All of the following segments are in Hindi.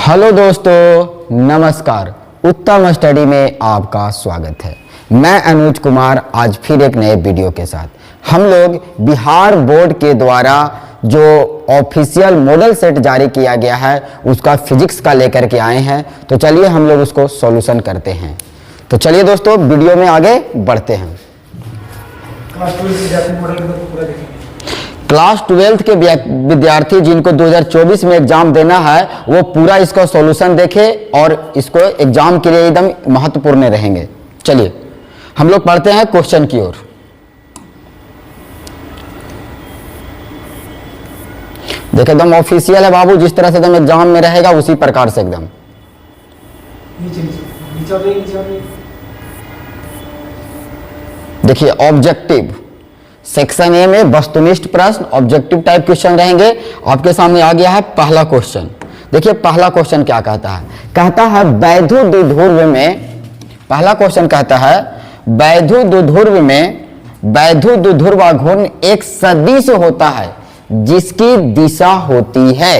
हेलो दोस्तों, नमस्कार। उत्तम स्टडी में आपका स्वागत है। मैं अनुज कुमार आज फिर एक नए वीडियो के साथ। हम लोग बिहार बोर्ड के द्वारा जो ऑफिशियल मॉडल सेट जारी किया गया है उसका फिजिक्स का लेकर के आए हैं। तो चलिए हम लोग उसको सॉल्यूशन करते हैं। तो चलिए दोस्तों वीडियो में आगे बढ़ते हैं। क्लास 12 के विद्यार्थी जिनको 2024 में एग्जाम देना है वो पूरा इसका सॉल्यूशन देखें और इसको एग्जाम के लिए एकदम महत्वपूर्ण रहेंगे। चलिए हम लोग पढ़ते हैं क्वेश्चन की ओर। देखिए एकदम ऑफिशियल है बाबू, जिस तरह से एकदम एग्जाम में रहेगा उसी प्रकार से एकदम। देखिए ऑब्जेक्टिव सेक्शन ए में वस्तुनिष्ठ प्रश्न ऑब्जेक्टिव टाइप क्वेश्चन रहेंगे। आपके सामने आ गया है पहला क्वेश्चन। देखिए पहला क्वेश्चन क्या कहता है, कहता है वैधु द्विध्रुव में, पहला क्वेश्चन कहता है वैधु द्विध्रुव में वैधु द्विध्रुव आघूर्ण एक सदिश होता है जिसकी दिशा होती है।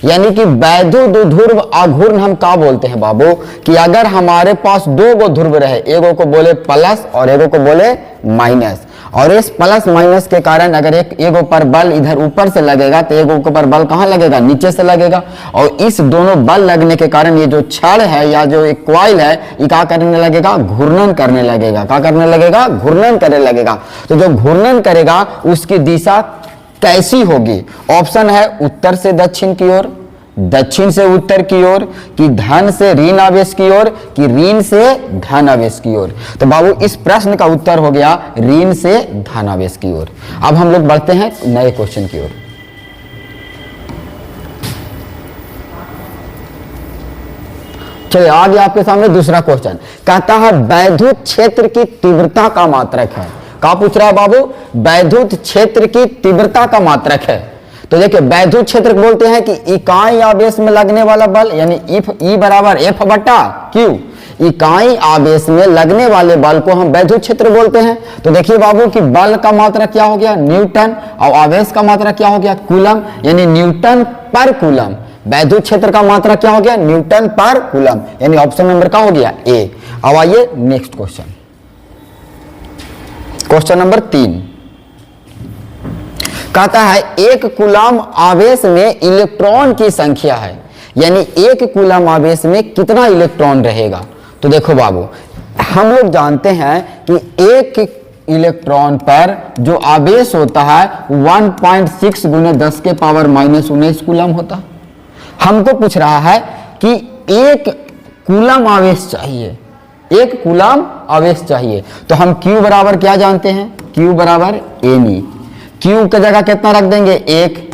यानी कि वैधु द्विध्रुव आघूर्ण हम क्या बोलते हैं बाबू, कि अगर हमारे पास दो गो ध्रुव रहे, एगो को बोले प्लस और एगो को बोले माइनस, और इस प्लस माइनस के कारण अगर एगो पर बल इधर ऊपर से लगेगा तो एगो के पर बल कहाँ लगेगा, नीचे से लगेगा। और इस दोनों बल लगने के कारण ये जो छड़ है या जो एक कॉइल है ये क्या करने लगेगा, घूर्णन करने लगेगा। क्या करने लगेगा, घूर्णन करने लगेगा। तो जो घूर्णन करेगा उसकी दिशा कैसी होगी? ऑप्शन है उत्तर से दक्षिण की ओर, दक्षिण से उत्तर की ओर, कि धन से ऋण आवेश की ओर, कि ऋण से धन आवेश की ओर। तो बाबू इस प्रश्न का उत्तर हो गया ऋण से धन आवेश की ओर। अब हम लोग बढ़ते हैं नए क्वेश्चन की ओर। चलिए आगे आपके सामने दूसरा क्वेश्चन कहता है वैद्युत क्षेत्र की तीव्रता का मात्रक है। क्या पूछ रहा है बाबू, वैद्युत क्षेत्र की तीव्रता का मात्रक है। तो देखिए वैद्युत क्षेत्र बोलते हैं कि इकाई आवेश में लगने वाला बल, यानी ई बराबर एफ बटा क्यू। इकाई आवेश में लगने वाले बल को हम वैद्युत क्षेत्र बोलते हैं। तो देखिए बाबू कि बल का मात्रक क्या हो गया, न्यूटन, और आवेश का मात्रक क्या हो गया, कूलम, यानी न्यूटन पर कूलम। वैद्युत क्षेत्र का मात्रक क्या हो गया, न्यूटन पर कूलम, यानी ऑप्शन नंबर का हो गया ए। अब आइए नेक्स्ट क्वेश्चन, क्वेश्चन नंबर 3 कहता है एक कूलम आवेश में इलेक्ट्रॉन की संख्या है, यानी एक कूलम आवेश में कितना इलेक्ट्रॉन रहेगा। तो देखो बाबू हम लोग जानते हैं कि एक इलेक्ट्रॉन पर जो आवेश होता है 1.6 गुने 10 के पावर -19 कूलम होता है। हमको पूछ रहा है कि एक कूलम आवेश चाहिए, एक कूलम आवेश चाहिए। तो हम Q बराबर क्या जानते हैं, Q बराबर N। Q की जगह कितना रख देंगे, एक,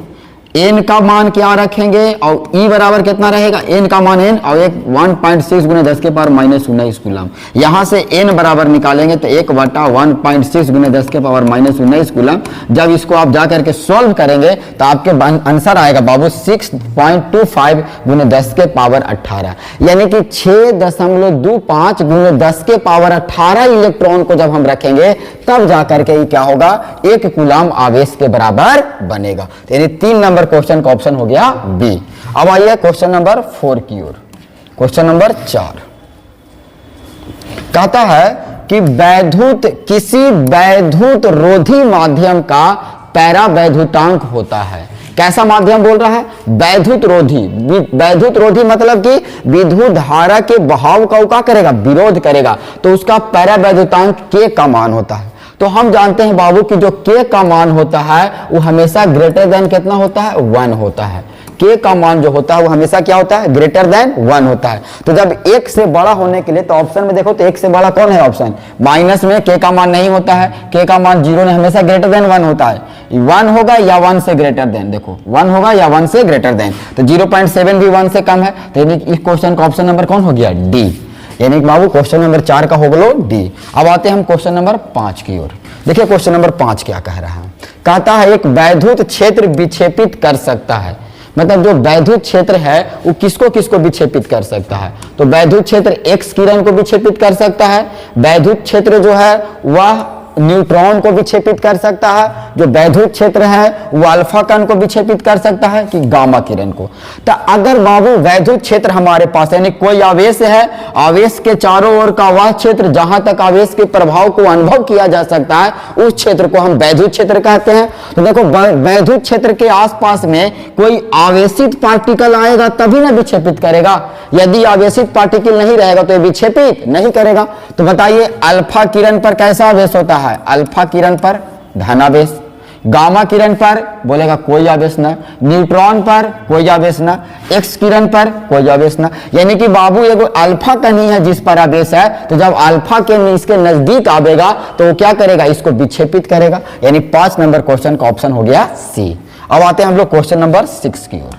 N का मान क्या रखेंगे, और E बराबर कितना रहेगा, N का मान N, और एक 1.6 गुने 10 के पावर -19 कूलम। यहां से N बराबर निकालेंगे तो 1 बटा 1.6 गुने 10 के पावर -19 कूलम। जब इसको आप जा करके सॉल्व करेंगे तो आपके आंसर आएगा बाबू 6.25 गुने 10 के पावर 18, यानी कि 6.25 गुने 10 के पावर 18 इलेक्ट्रॉन को जब हम रखेंगे तब जा करके क्या होगा, एक कूलम आवेश के बराबर बनेगा। यानी 3 नंबर क्वेश्चन का ऑप्शन हो गया बी। अब आइए क्वेश्चन नंबर 4 की ओर। क्वेश्चन नंबर 4 कहता है कि वैद्युत किसी वैद्युत रोधी माध्यम का पैरावैद्युतांक होता है। कैसा माध्यम बोल रहा है, वैद्युत रोधी। वैद्युत रोधी मतलब कि विद्युत धारा के बहाव का क्या करेगा, विरोध करेगा। तो उसका पैरावैद्युतांक के का मान होता है। तो हम जानते हैं बाबू कि जो के का मान होता है वो हमेशा ग्रेटर देन कितना होता है, 1 होता है। के का मान जो होता है वो हमेशा क्या होता है, ग्रेटर देन 1 होता है। तो जब 1 से बड़ा होने के लिए, तो ऑप्शन में देखो तो 1 से बड़ा कौन है, ऑप्शन माइनस में के का मान नहीं होता है। के का मान 0 ने हमेशा ग्रेटर देन 1 होता है। 1 होगा या 1 से ग्रेटर देन, देखो 1 होगा या 1 से ग्रेटर देन। तो 0.7 भी 1 से कम है। तो इस क्वेश्चन का ऑप्शन नंबर कौन हो गया, डी। यानी बाबू क्वेश्चन नंबर 4 का हो गया डी। अब आते हैं हम क्वेश्चन नंबर 5 की ओर। देखिए क्वेश्चन नंबर 5 क्या कह रहा है, कहता है एक वैद्युत क्षेत्र विक्षेपित कर सकता है। मतलब जो वैद्युत क्षेत्र है वो किसको किसको विक्षेपित कर सकता है। तो वैद्युत क्षेत्र एक्स किरण को विक्षेपित कर सकता है। वैद्युत क्षेत्र जो है वह न्यूट्रॉन को विक्षेपित कर सकता है, जो वैद्युत क्षेत्र है वो अल्फा कण को विक्षेपित कर सकता है कि गामा किरण को। तो अगर बाबू वैद्युत क्षेत्र हमारे पास यानी कोई आवेश है, आवेश के चारों ओर का वह क्षेत्र जहां तक आवेश के प्रभाव को अनुभव किया जा सकता है, उस क्षेत्र को हम वैद्युत क्षेत्र कहते हैं। तो देखो वैद्युत क्षेत्र के आसपास में कोई आवेशित पार्टिकल आएगा तभी ना विक्षेपित करेगा, यदि आवेशित पार्टिकल नहीं रहेगा तो ये विक्षेपित नहीं करेगा। तो बताइए अल्फा किरण पर कैसा आवेश होता है? अल्फा किरण पर धन आवेश, गामा किरण पर बोलेगा कोई आवेश ना, न्यूट्रॉन पर कोई आवेश ना, एक्स किरण पर कोई आवेश ना। यानी कि बाबू एगो अल्फा कणी है जिस पर आवेश है, तो जब अल्फा के इसके नजदीक आवेगा तो वो क्या करेगा? इसको विक्षेपित करेगा। यानी 5 नंबर क्वेश्चन का ऑप्शन हो गया सी। अब आते हैं हम लोग क्वेश्चन नंबर 6 की ओर।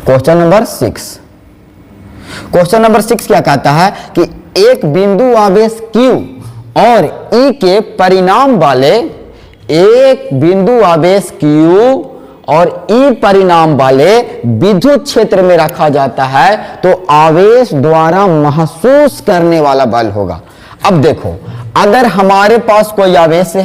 क्वेश्चन नंबर 6, क्वेश्चन नंबर 6 क्या कहता है कि एक बिंदु आवेश Q और E के परिणाम वाले, एक बिंदु आवेश Q और E परिणाम वाले विद्युत क्षेत्र में रखा जाता है तो आवेश द्वारा महसूस करने वाला बल होगा। अब देखो, अगर हमारे पास कोई आवेश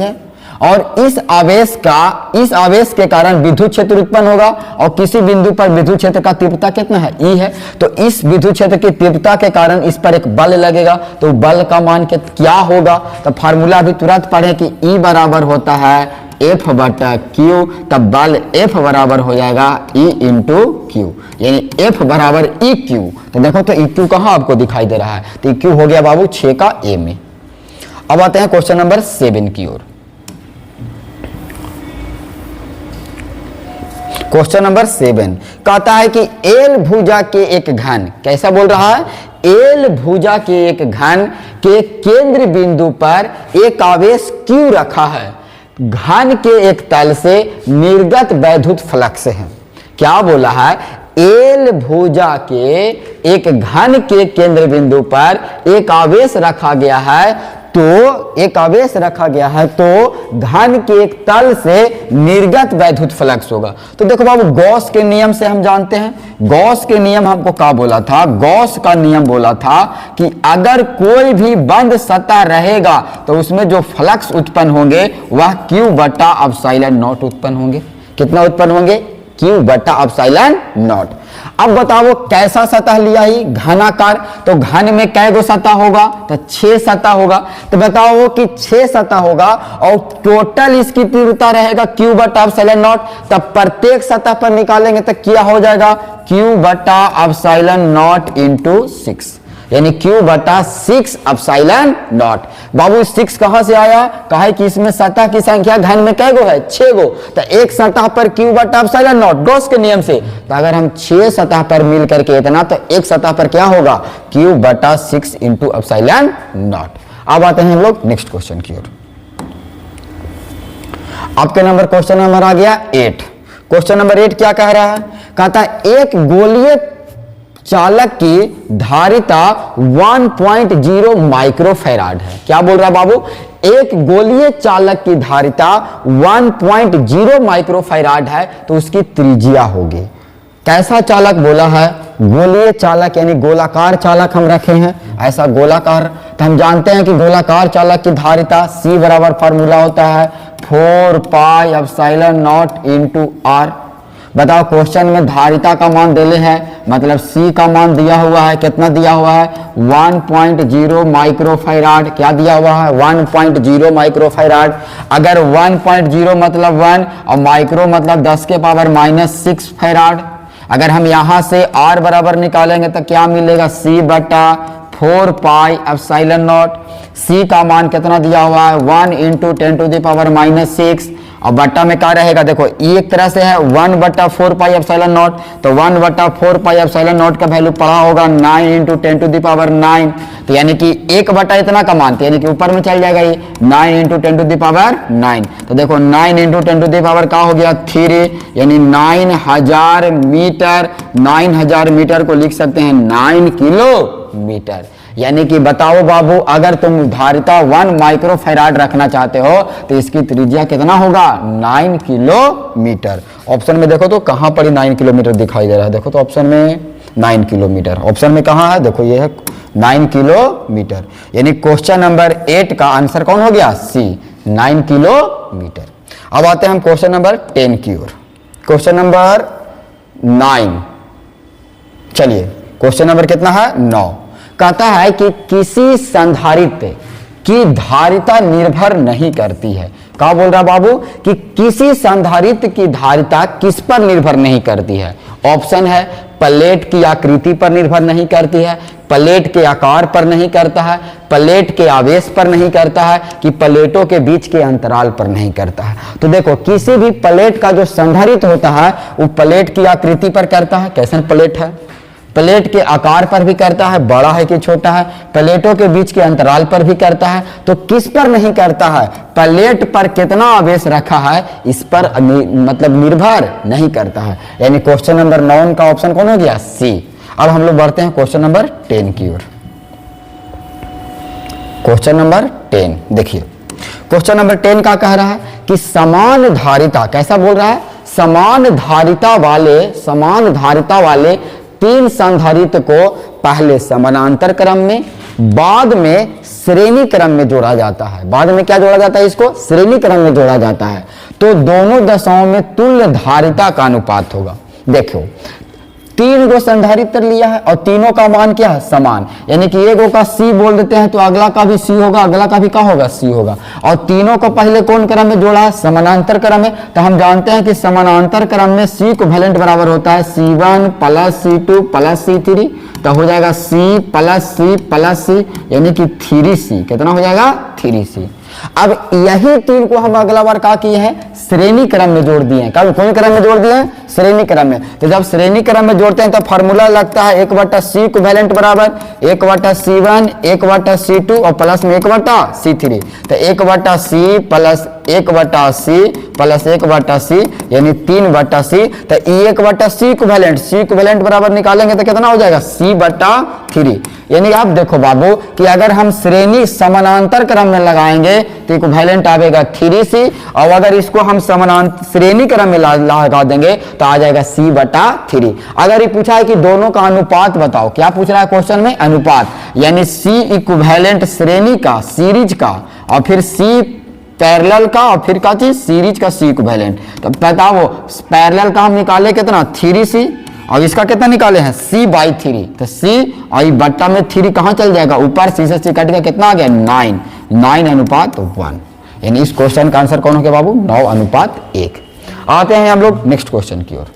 है और इस आवेश के कारण विद्युत क्षेत्र उत्पन्न होगा और किसी बिंदु पर विद्युत क्षेत्र का तीव्रता कितना है? E है। तो इस विद्युत क्षेत्र की तीव्रता के कारण इस पर एक बल लगेगा, तो बल का मान क्या होगा? तो फार्मूला अभी तुरंत पढ़े कि E बराबर होता है F बटा Q, तब बल F बराबर हो जाएगा E इंटू Q, यानी F बराबर EQ। तो देखो तो EQ कहाँ आपको दिखाई दे रहा है? तो EQ हो गया बाबू 6 का A में। अब आते हैं क्वेश्चन नंबर 7 की ओर। क्वेश्चन नंबर 7 कहता है कि एल भुजा के एक घन, कैसा बोल रहा है? एल भुजा के एक घन के केंद्र बिंदु पर एक आवेश Q रखा है, घन के एक तल से निर्गत वैद्युत फ्लक्स है। क्या बोला है? एल भुजा के एक घन के केंद्र बिंदु पर एक आवेश रखा गया है, तो घन के एक तल से निर्गत वैद्युत फ्लक्स होगा। तो देखो बाबू, गॉस के नियम से हम जानते हैं, गॉस के नियम हमको क्या बोला था? गॉस का नियम बोला था कि अगर कोई भी बंद सतह रहेगा तो उसमें जो फ्लक्स उत्पन्न होंगे वह Q बटा एप्सिलॉन नॉट उत्पन्न होंगे। कितना उत्पन्न होंगे? Q बटा एप्सिलॉन नॉट। अब बताओ कैसा सतह लिया ही? घनाकार। तो घन में कै गो सतह होगा? तो 6 सतह होगा। तो बताओ कि 6 सतह होगा और टोटल इसकी तीव्रता रहेगा Q बटा एप्सिलॉन नॉट। तब प्रत्येक सतह पर निकालेंगे तो क्या हो जाएगा? Q बटा एप्सिलॉन नॉट इंटू 6, यानी Q बटा 6 एप्सिलॉन नॉट। बाबू 6 कहां से आया? कहा कि इसमें सतह की संख्या घन में कै गो है? 6 गो। तो एक सतह पर Q बटा एप्सिलॉन नॉट गॉस के नियम से, तो अगर हम 6 सतह पर मिल करके इतना, तो एक सतह पर क्या होगा? Q बटा 6 इंटू एप्सिलॉन नॉट। अब आते हैं हम लोग नेक्स्ट क्वेश्चन की ओर। आपके नंबर क्वेश्चन नंबर आ गया 8। क्वेश्चन नंबर 8 क्या कह रहा है? कहता है एक गोलीय चालक की धारिता 1.0 माइक्रोफैराड है। क्या बोल रहा है बाबू? एक गोलीय चालक की धारिता 1.0 माइक्रोफैराड है, तो उसकी त्रिज्या होगी। कैसा चालक बोला है? गोलीय चालक, यानी गोलाकार चालक हम रखे हैं, ऐसा गोलाकार। तो हम जानते हैं कि गोलाकार चालक की धारिता C बराबर फार्मूला होता है 4 पाई एप्सिलॉन नॉट इंटू R। बताओ क्वेश्चन में धारिता का मान देले है, मतलब C का मान दिया हुआ है, कितना दिया हुआ है? 1.0 माइक्रोफैराड। क्या दिया हुआ है? 1.0 माइक्रोफैराड। अगर 1.0 मतलब 1 और माइक्रो मतलब 10 के पावर -6 फैराड। अगर हम यहां से R बराबर निकालेंगे तो क्या मिलेगा? C बटा 4 पाई एप्सिलॉन नॉट। C का मान कितना दिया हुआ है? 1 इंटू 10 टू द पावर -6 और बट्टा में क्या रहेगा? देखो E एक तरह से है 1 बटा 4 पाई एप्सिलॉन नॉट, तो 1 बटा 4 पाई एप्सिलॉन नॉट का वैल्यू पड़ा होगा 9 इंटू 10 टू द पावर 9। तो यानी कि 1 बटा इतना का मान, यानी कि ऊपर में चल जाएगा ये 9 इंटू 10 टू द पावर 9। तो देखो 9 इंटू 10 टू द पावर का हो गया 3, यानी 9000 मीटर। 9000 मीटर को लिख सकते हैं 9 किलोमीटर। यानी कि बताओ बाबू, अगर तुम धारिता 1 माइक्रोफैराड रखना चाहते हो तो इसकी त्रिज्या कितना होगा? 9 किलोमीटर। ऑप्शन में देखो तो कहां पर 9 किलोमीटर दिखाई दे रहा है? देखो तो ऑप्शन में 9 किलोमीटर, ऑप्शन में कहां है? देखो ये है 9 किलोमीटर। यानी क्वेश्चन नंबर 8 का आंसर कौन हो गया? सी, 9 किलोमीटर। अब आते हैं हम क्वेश्चन नंबर 10 की ओर। क्वेश्चन नंबर 9, चलिए क्वेश्चन नंबर कितना है? 9। कहता है कि किसी संधारित्र की धारिता निर्भर नहीं करती है। क्या बोल रहा बाबू? कि किसी संधारित्र की धारिता किस पर निर्भर नहीं करती है? ऑप्शन है प्लेट की आकृति पर निर्भर नहीं करती है, प्लेट के आकार पर नहीं करता है, प्लेट के आवेश पर नहीं करता है, कि प्लेटों के बीच के अंतराल पर नहीं करता है। तो देखो किसी भी प्लेट का जो संधारित्र होता है वो प्लेट की आकृति पर करता है, कैसन प्लेट है, प्लेट के आकार पर भी करता है, बड़ा है कि छोटा है, प्लेटों के बीच के अंतराल पर भी करता है। तो किस पर नहीं करता है? प्लेट पर कितना आवेश रखा है इस पर मतलब निर्भर नहीं करता है। यानी क्वेश्चन नंबर 9 का ऑप्शन कौन हो गया? सी। अब हम लोग बढ़ते हैं क्वेश्चन नंबर 10 की ओर। क्वेश्चन नंबर 10 देखिए, क्वेश्चन नंबर 10 का कह रहा है कि समान धारिता, कैसा बोल रहा है? समान धारिता वाले 3 संधारित्र को पहले समानांतर क्रम में, बाद में श्रेणी क्रम में जोड़ा जाता है। बाद में क्या जोड़ा जाता है? इसको श्रेणी क्रम में जोड़ा जाता है। तो दोनों दशाओं में तुल्य धारिता का अनुपात होगा। देखो 3 गो संधारित्र लिया है और तीनों का मान क्या है? समान। यानी कि एक गो का सी बोल देते हैं तो अगला का भी सी होगा, अगला का भी क्या होगा? सी होगा। और तीनों को पहले कौन क्रम में जोड़ा है? समानांतर क्रम में। तो हम जानते हैं कि समानांतर क्रम में सी इक्विवेलेंट बराबर होता है C1 plus C2 plus C3। तो हो जाएगा C प्लस C यानी कि 3C। कितना हो जाएगा? 3C। अब यही 3 को हम अगला बार क्या किए हैं? श्रेणी क्रम में जोड़ दिए हैं। कब कौन क्रम में जोड़ दिए हैं? श्रेणी क्रम में। तो जब श्रेणी क्रम में जोड़ते हैं तो फॉर्मूला लगता है 1/C इक्विवेलेंट बराबर 1/C1 1/C2 और प्लस में 1/C3। तो 1/C plus 1/C plus 1/C यानी 3/C। तो 1/C इक्विवेलेंट बराबर निकालेंगे तो कितना हो जाएगा? C/3। यानी आप देखो बाबू कि अगर हम श्रेणी समानांतर क्रम में लगाएंगे तो इक्विवेलेंट आएगा 3C, और अगर इसको हम समानांतर श्रेणी क्रम में लगा देंगे तो आ जाएगा C/3। अगर ये पूछा है कि दोनों का अनुपात बताओ, क्या पूछ रहा है क्वेश्चन में? अनुपात। यानी C इक्विवेलेंट श्रेणी का, सीरीज का, और फिर C पैरेलल का, और फिर क्या चीज? सीरीज का C इक्विवेलेंट। तो बताओ पैरेलल का हम निकाले कितना? 3C, और इसका कितना निकाले हैं? C/3। तो C और ये बट्टा में 3 कहाँ चल जाएगा? ऊपर C से C कट गया, कितना आ गया? 9:1। यानी इस क्वेश्चन का आंसर कौन हो गया बाबू? 9:1। आते हैं हम लोग नेक्स्ट क्वेश्चन की ओर।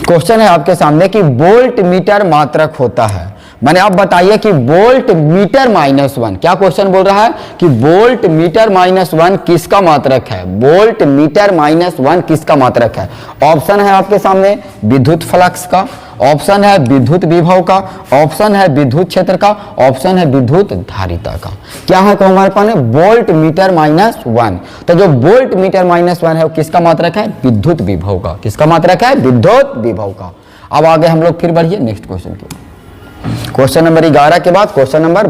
क्वेश्चन है आपके सामने कि वोल्ट मीटर मात्रक होता है। मैंने आप बताइए कि वोल्ट मीटर -1, क्या क्वेश्चन बोल रहा है कि वोल्ट मीटर -1 किसका मात्रक है? वोल्ट मीटर -1 किसका मात्रक है? ऑप्शन है आपके सामने विद्युत फ्लक्स का, ऑप्शन है विद्युत विभव का, ऑप्शन है विद्युत क्षेत्र का, ऑप्शन है विद्युत धारिता का। क्या है को हमारे पास? Volt meter -1। तो जो वोल्ट मीटर -1 है वो किसका मात्रक है? विद्युत विभव का। किसका मात्रक है? विद्युत विभव का। अब आगे हम लोग फिर बढ़िए नेक्स्ट क्वेश्चन की। क्वेश्चन नंबर 11 के बाद क्वेश्चन नंबर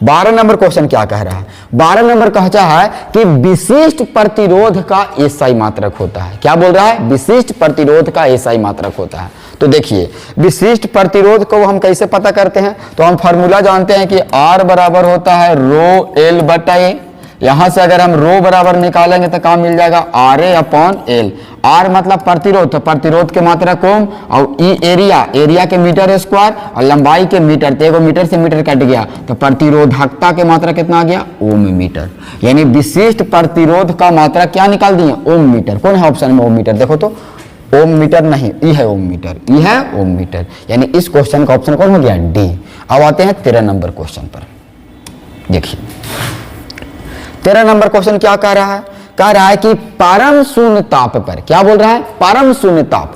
12 नंबर क्वेश्चन क्या कह रहा है? 12 नंबर कहता है कि विशिष्ट प्रतिरोध का एसआई मात्रक होता है। क्या बोल रहा है? विशिष्ट प्रतिरोध का एसआई मात्रक होता है। तो देखिए विशिष्ट प्रतिरोध को हम कैसे पता करते हैं? तो हम फॉर्मूला जानते हैं कि R बराबर होता है ρL/A। यहां से अगर हम रो बराबर निकालेंगे तो क्या मिल जाएगा? RA/L। R मतलब प्रतिरोध, तो प्रतिरोध के मात्रक ओम, और ई एरिया के मीटर स्क्वायर, और लंबाई के मीटर। तो एगो मीटर से मीटर कट गया तो प्रतिरोधकता के मात्रा कितना आ गया? ओम मीटर। यानी विशिष्ट प्रतिरोध का मात्रा क्या निकाल दिए? ओम मीटर। कौन है ऑप्शन में ओम मीटर? देखो तो ओम मीटर नहीं, ई है ओम मीटर, ई है ओम मीटर। यानी इस क्वेश्चन का ऑप्शन कौन हो गया? डी। अब आते हैं 13 नंबर क्वेश्चन पर। देखिए 13 नंबर क्वेश्चन क्या कह रहा है? कह रहा है कि परम शून्य ताप पर, क्या बोल रहा है? परम शून्य ताप।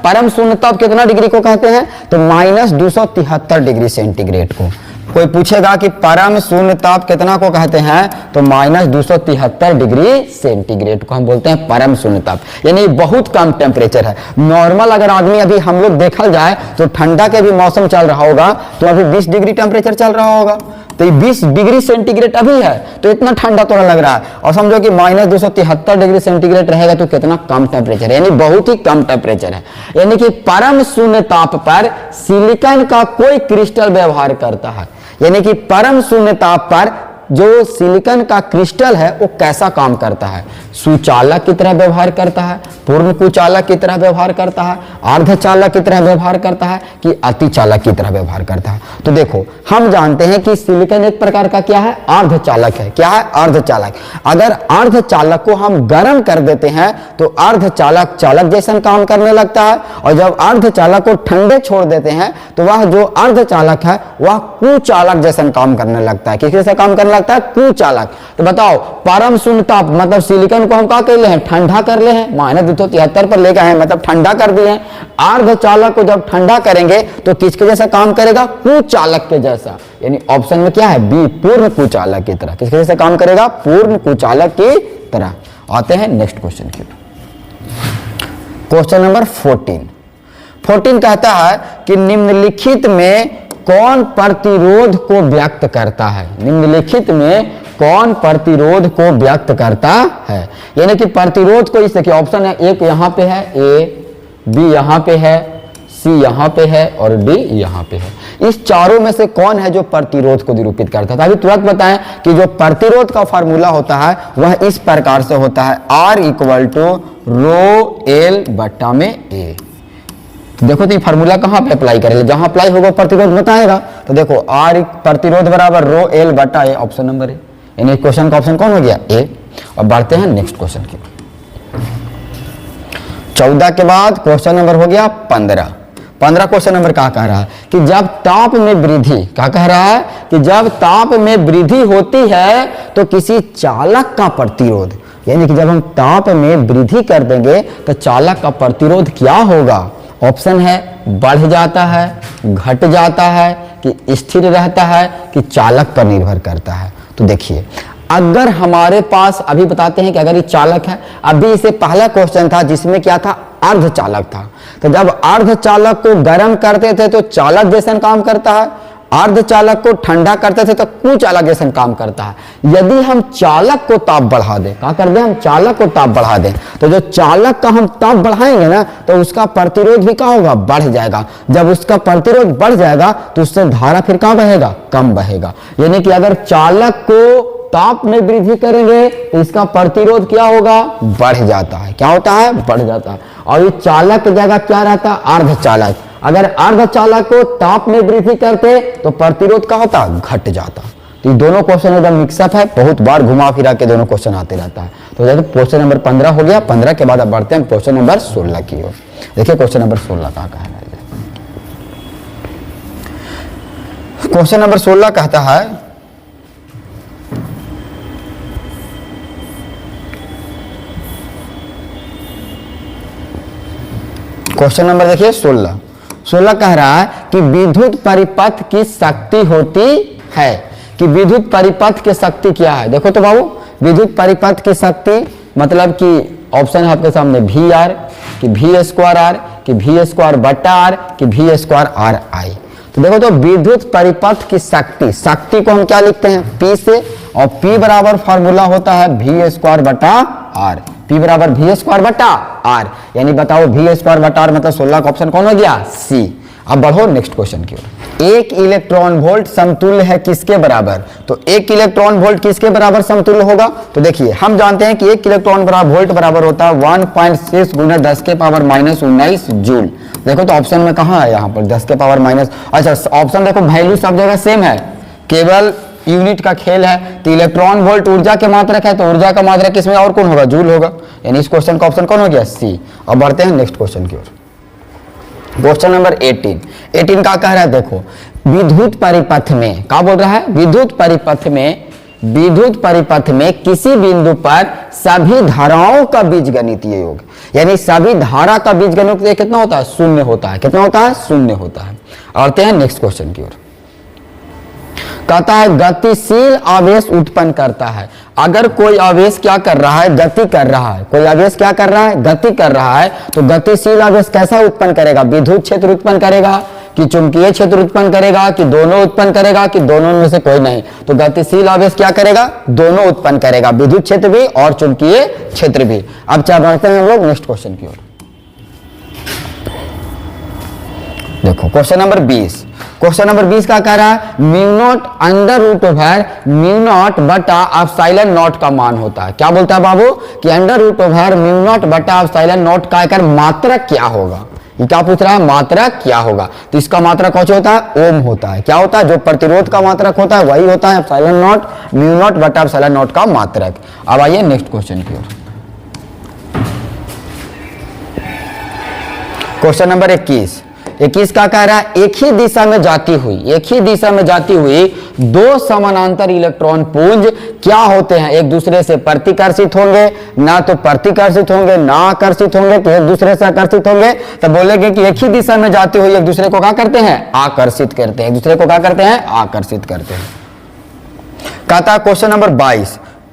परम शून्य ताप कितना डिग्री को कहते हैं? तो -273 डिग्री सेंटीग्रेड को कोई पूछेगा कि परम शून्य ताप कितना को कहते हैं, तो -273 डिग्री सेंटीग्रेड को हम बोलते हैं परम शून्य ताप, यानी बहुत कम टेम्परेचर है। नॉर्मल अगर आदमी अभी हम लोग देखा जाए तो ठंडा के भी मौसम चल रहा होगा तो अभी 20 डिग्री टेम्परेचर चल रहा होगा, तो ये 20 डिग्री सेंटीग्रेड अभी है, तो इतना ठंडा थोड़ा लग रहा है। और समझो कि -273 डिग्री सेंटीग्रेड रहेगा तो कितना कम टेम्परेचर है, यानी बहुत ही कम टेम्परेचर है। यानी कि परम शून्य ताप पर सिलिकॉन का कोई क्रिस्टल व्यवहार करता है, यानी कि परम शून्य ताप पर जो सिलिकॉन का क्रिस्टल है वो कैसा काम करता है, सुचालक की तरह व्यवहार करता है, पूर्ण कुचालक की तरह व्यवहार करता है, अर्धचालक की तरह व्यवहार करता है कि अतिचालक की तरह व्यवहार करता है। तो देखो हम जानते हैं कि सिलिकॉन एक प्रकार का क्या है, अर्धचालक है। क्या है, अर्धचालक। अगर अर्धचालक को हम गर्म कर देते हैं तो अर्धचालक चालक जैसा काम करने लगता है, और जब अर्धचालक को ठंडे छोड़ देते हैं तो वह जो अर्धचालक है वह कुचालक जैसा काम करने लगता है। किस जैसा काम करने लगता है, कुचालक। तो बताओ परम शून्य ताप मतलब सिलिकॉन को हम क्या कर ले हैं, ठंडा कर ले हैं, -273 पर ले गए हैं मतलब ठंडा कर दिए हैं। अर्धचालक को जब ठंडा करेंगे तो किसके जैसा काम करेगा, कुचालक के जैसा, यानी ऑप्शन में क्या है, बी, पूर्ण कुचालक की तरह। किसके जैसा काम करेगा, पूर्ण कुचालक की तरह। आते हैं नेक्स्ट क्वेश्चन की। क्वेश्चन नंबर 14 कहता है कि निम्नलिखित में कौन प्रतिरोध को व्यक्त करता है, निम्नलिखित में कौन प्रतिरोध को व्यक्त करता है। यानी कि प्रतिरोध को इस देखिए ऑप्शन है, एक यहां पे है, ए, बी यहां पे है, सी यहां पे है और डी यहां पे है। इस चारों में से कौन है जो प्रतिरोध को निरूपित करता है। अभी तुरंत बताएं कि जो प्रतिरोध का फार्मूला होता है वह इस प्रकार से होता है, R = ρL बटा में A। देखो तो ये फार्मूला कहां पे अप्लाई करेंगे, जहां अप्लाई होगा प्रतिरोध बताएगा। तो देखो R प्रतिरोध बराबर ρL बटा A, ऑप्शन नंबर ए, यानी क्वेश्चन का ऑप्शन कौन हो गया, ए। अब बढ़ते हैं नेक्स्ट क्वेश्चन की। 14 के बाद क्वेश्चन नंबर हो गया 15 क्वेश्चन नंबर क्या कह रहा है कि जब ताप में वृद्धि, क्या कह रहा है कि जब ताप में वृद्धि होती है तो किसी चालक का प्रतिरोध, यानी कि जब हम ताप में वृद्धि कर देंगे तो चालक का प्रतिरोध क्या होगा। ऑप्शन है बढ़ जाता है, घट जाता है कि स्थिर रहता है कि चालक पर निर्भर करता है। तो देखिए अगर हमारे पास अभी बताते हैं कि अगर ये चालक है, अभी इसे पहला क्वेश्चन था जिसमें क्या था, अर्धचालक था। तो जब अर्धचालक को गर्म करते थे तो चालक जैसा काम करता है, अर्धचालक को ठंडा करते थे तो कुचालक जैसा काम करता है। यदि हम चालक को ताप बढ़ा दें, क्या कर दें, हम चालक को ताप बढ़ा दें, तो जो चालक का हम ताप बढ़ाएंगे ना तो उसका प्रतिरोध भी क्या होगा, बढ़ जाएगा। जब उसका प्रतिरोध बढ़ जाएगा तो उससे धारा फिर क्या बहेगा, कम बहेगा। यानी कि अगर चालक को ताप में वृद्धि करेंगे तो इसका प्रतिरोध क्या होगा, बढ़ जाता है। क्या होता है, बढ़ जाता है। और ये चालक की जगह क्या रहता है, अर्धचालक। अगर अर्धचालक को ताप में वृद्धि करते तो प्रतिरोध क्या होता, घट जाता। तो ये दोनों क्वेश्चन एकदम मिक्सअप है, बहुत बार घुमा फिरा के दोनों क्वेश्चन आते रहता है। तो क्वेश्चन नंबर 15 हो गया। 15 के बाद अब बढ़ते हैं क्वेश्चन नंबर 16 की ओर। देखिए क्वेश्चन नंबर 16 का कहना है, क्वेश्चन नंबर 16 कहता है क्वेश्चन नंबर देखिए 16 कह रहा है कि विद्युत परिपथ की शक्ति होती है, कि विद्युत परिपथ की शक्ति क्या है। देखो तो बाबू विद्युत परिपथ की शक्ति मतलब कि ऑप्शन है आपके सामने VR कि V²R कि V² बटा R कि V² RI। तो देखो तो विद्युत परिपथ की शक्ति, शक्ति को हम क्या लिखते हैं, P से, और P बराबर फॉर्मूला होता है V² बटा R। P बराबर V² बटा R, यानी बताओ V² बटा R मतलब 16 का ऑप्शन कौन हो गया, C। अब बढ़ो नेक्स्ट क्वेश्चन की ओर। एक इलेक्ट्रॉन वोल्ट समतुल्य है किसके बराबर, तो एक इलेक्ट्रॉन वोल्ट किसके बराबर समतुल्य होगा। तो देखिए हम जानते हैं कि एक इलेक्ट्रॉन वोल्ट बराबर होता है 1.6 × 10⁻⁻⁹ जूल। देखो तो ऑप्शन में कहाँ है, यहाँ पर 10⁻⁻, अच्छा ऑप्शन देखो वैल्यू सब जगह सेम है, केवल यूनिट का खेल है। तो इलेक्ट्रॉन वोल्ट ऊर्जा के मात्रक है, तो ऊर्जा का मात्रक किसमें और कौन होगा, जूल होगा। यानी इस क्वेश्चन का ऑप्शन कौन हो गया, सी। अब बढ़ते हैं नेक्स्ट क्वेश्चन की ओर। क्वेश्चन नंबर 18 का कह रहा है, देखो विद्युत परिपथ में, क्या बोल रहा है, विद्युत परिपथ में किसी बिंदु पर सभी धाराओं का बीजगणितीय योग, यानी सभी धारा का बीजगणितीय कितना होता है, शून्य होता है। कितना होता है, शून्य होता है। आते हैं नेक्स्ट क्वेश्चन की ओर। कहता है गतिशील आवेश उत्पन्न करता है। अगर कोई आवेश क्या कर रहा है, गति कर रहा है, कोई आवेश क्या कर रहा है, गति कर रहा है, तो गतिशील आवेश कैसा उत्पन्न करेगा? विद्युत क्षेत्र उत्पन्न करेगा कि चुंबकीय क्षेत्र उत्पन्न करेगा कि दोनों उत्पन्न करेगा कि दोनों में से कोई नहीं? तो गतिशील आवेश क्या करेगा? दोनों उत्पन्न करेगा, विद्युत क्षेत्र भी और चुंबकीय क्षेत्र भी। अब क्या बढ़ते हैं हम लोग नेक्स्ट क्वेश्चन की ओर। देखो क्वेश्चन नंबर 20। क्वेश्चन नंबर 20 का कह रहा है mu naught under root over mu naught बटा एप्सिलॉन नॉट का मान होता है। क्या बोलता है बाबू कि under root over mu naught बटा एप्सिलॉन नॉट का आकर मात्रक क्या होगा? ये क्या पूछ रहा है? मात्रक क्या होगा? तो इसका मात्रक कौन होता है? ओम होता है। क्या होता है? जो प्रतिरोध का मात्रक होता है वही होता है एप्सिलॉन नॉट म्यू नॉट बटा एप्सिलॉन नॉट का मात्रक। अब आइए नेक्स्ट क्वेश्चन की ओर। क्वेश्चन नंबर 21 का कह रहा है एक ही दिशा में जाती हुई दो समानांतर इलेक्ट्रॉन पुंज क्या होते हैं? एक दूसरे से प्रतिकर्षित होंगे, ना तो प्रतिकर्षित होंगे ना आकर्षित होंगे, तो एक दूसरे से आकर्षित होंगे। तो बोलेंगे कि एक ही दिशा में जाते हुए एक दूसरे को क्या करते हैं? आकर्षित करते हैं। एक दूसरे को क्या करते हैं? आकर्षित करते हैं। कहता है क्वेश्चन नंबर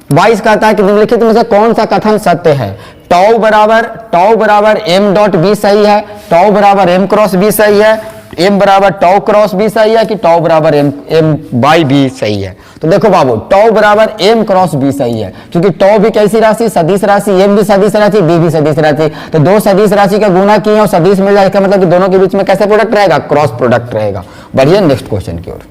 22 कहता है कि निम्नलिखित में से कौन सा कथन सत्य है? टाउ बराबर m डॉट बी सही है, टाउ बराबर m क्रॉस बी सही है, m बराबर टाउ क्रॉस बी सही है कि टाउ बराबर m बाई बी सही है? तो देखो बाबू टाउ बराबर m क्रॉस बी सही है, क्योंकि टाउ भी कैसी राशि? सदिश राशि, m भी सदिश राशि, b भी सदिश राशि। तो दो सदिश राशि का गुना किए और सदिश मिल जाए, इसका मतलब कि दोनों के बीच में कैसे प्रोडक्ट रहेगा? क्रॉस प्रोडक्ट रहेगा। बढ़िए नेक्स्ट क्वेश्चन की ओर।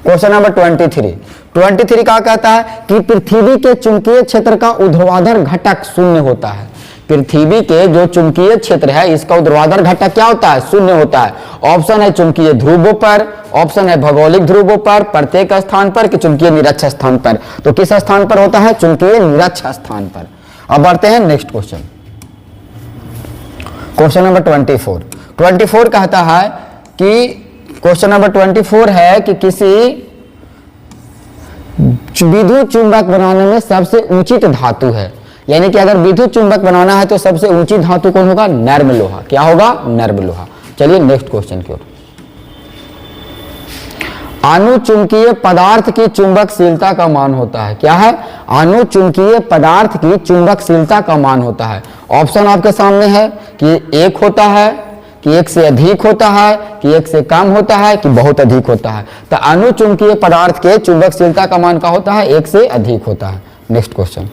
क्वेश्चन नंबर 23 का कहता है कि पृथ्वी के चुंबकीय क्षेत्र का ऊर्ध्वाधर घटक शून्य होता है। पृथ्वी के जो चुंबकीय क्षेत्र है इसका ऊर्ध्वाधर घटक क्या होता है? शून्य होता है। ऑप्शन है चुंबकीय ध्रुवों पर, ऑप्शन है भौगोलिक ध्रुवों पर, प्रत्येक स्थान पर कि चुंबकीय निरक्ष स्थान पर। तो किस स्थान पर होता है? चुंबकीय निरक्ष स्थान पर। अब बढ़ते हैं नेक्स्ट क्वेश्चन। क्वेश्चन नंबर 24 कहता है कि क्वेश्चन नंबर 24 है कि किसी विद्युत चुंबक बनाने में सबसे उचित धातु है, यानी कि अगर विद्युत चुंबक बनाना है तो सबसे ऊंची धातु कौन होगा? नर्म लोहा। क्या होगा? नर्म लोहा। चलिए नेक्स्ट क्वेश्चन की ओर। अनुचुंबकीय पदार्थ की चुंबकशीलता का मान होता है। क्या है? अनुचुंबकीय पदार्थ की चुंबकशीलता का मान होता है। ऑप्शन आपके सामने है कि 1 होता है, कि 1 से अधिक होता है, कि 1 से कम होता है, कि बहुत अधिक होता है। तो अनुचुंबकीय पदार्थ के चुंबकशीलता का मान क्या होता है? 1 से अधिक होता है। Next question.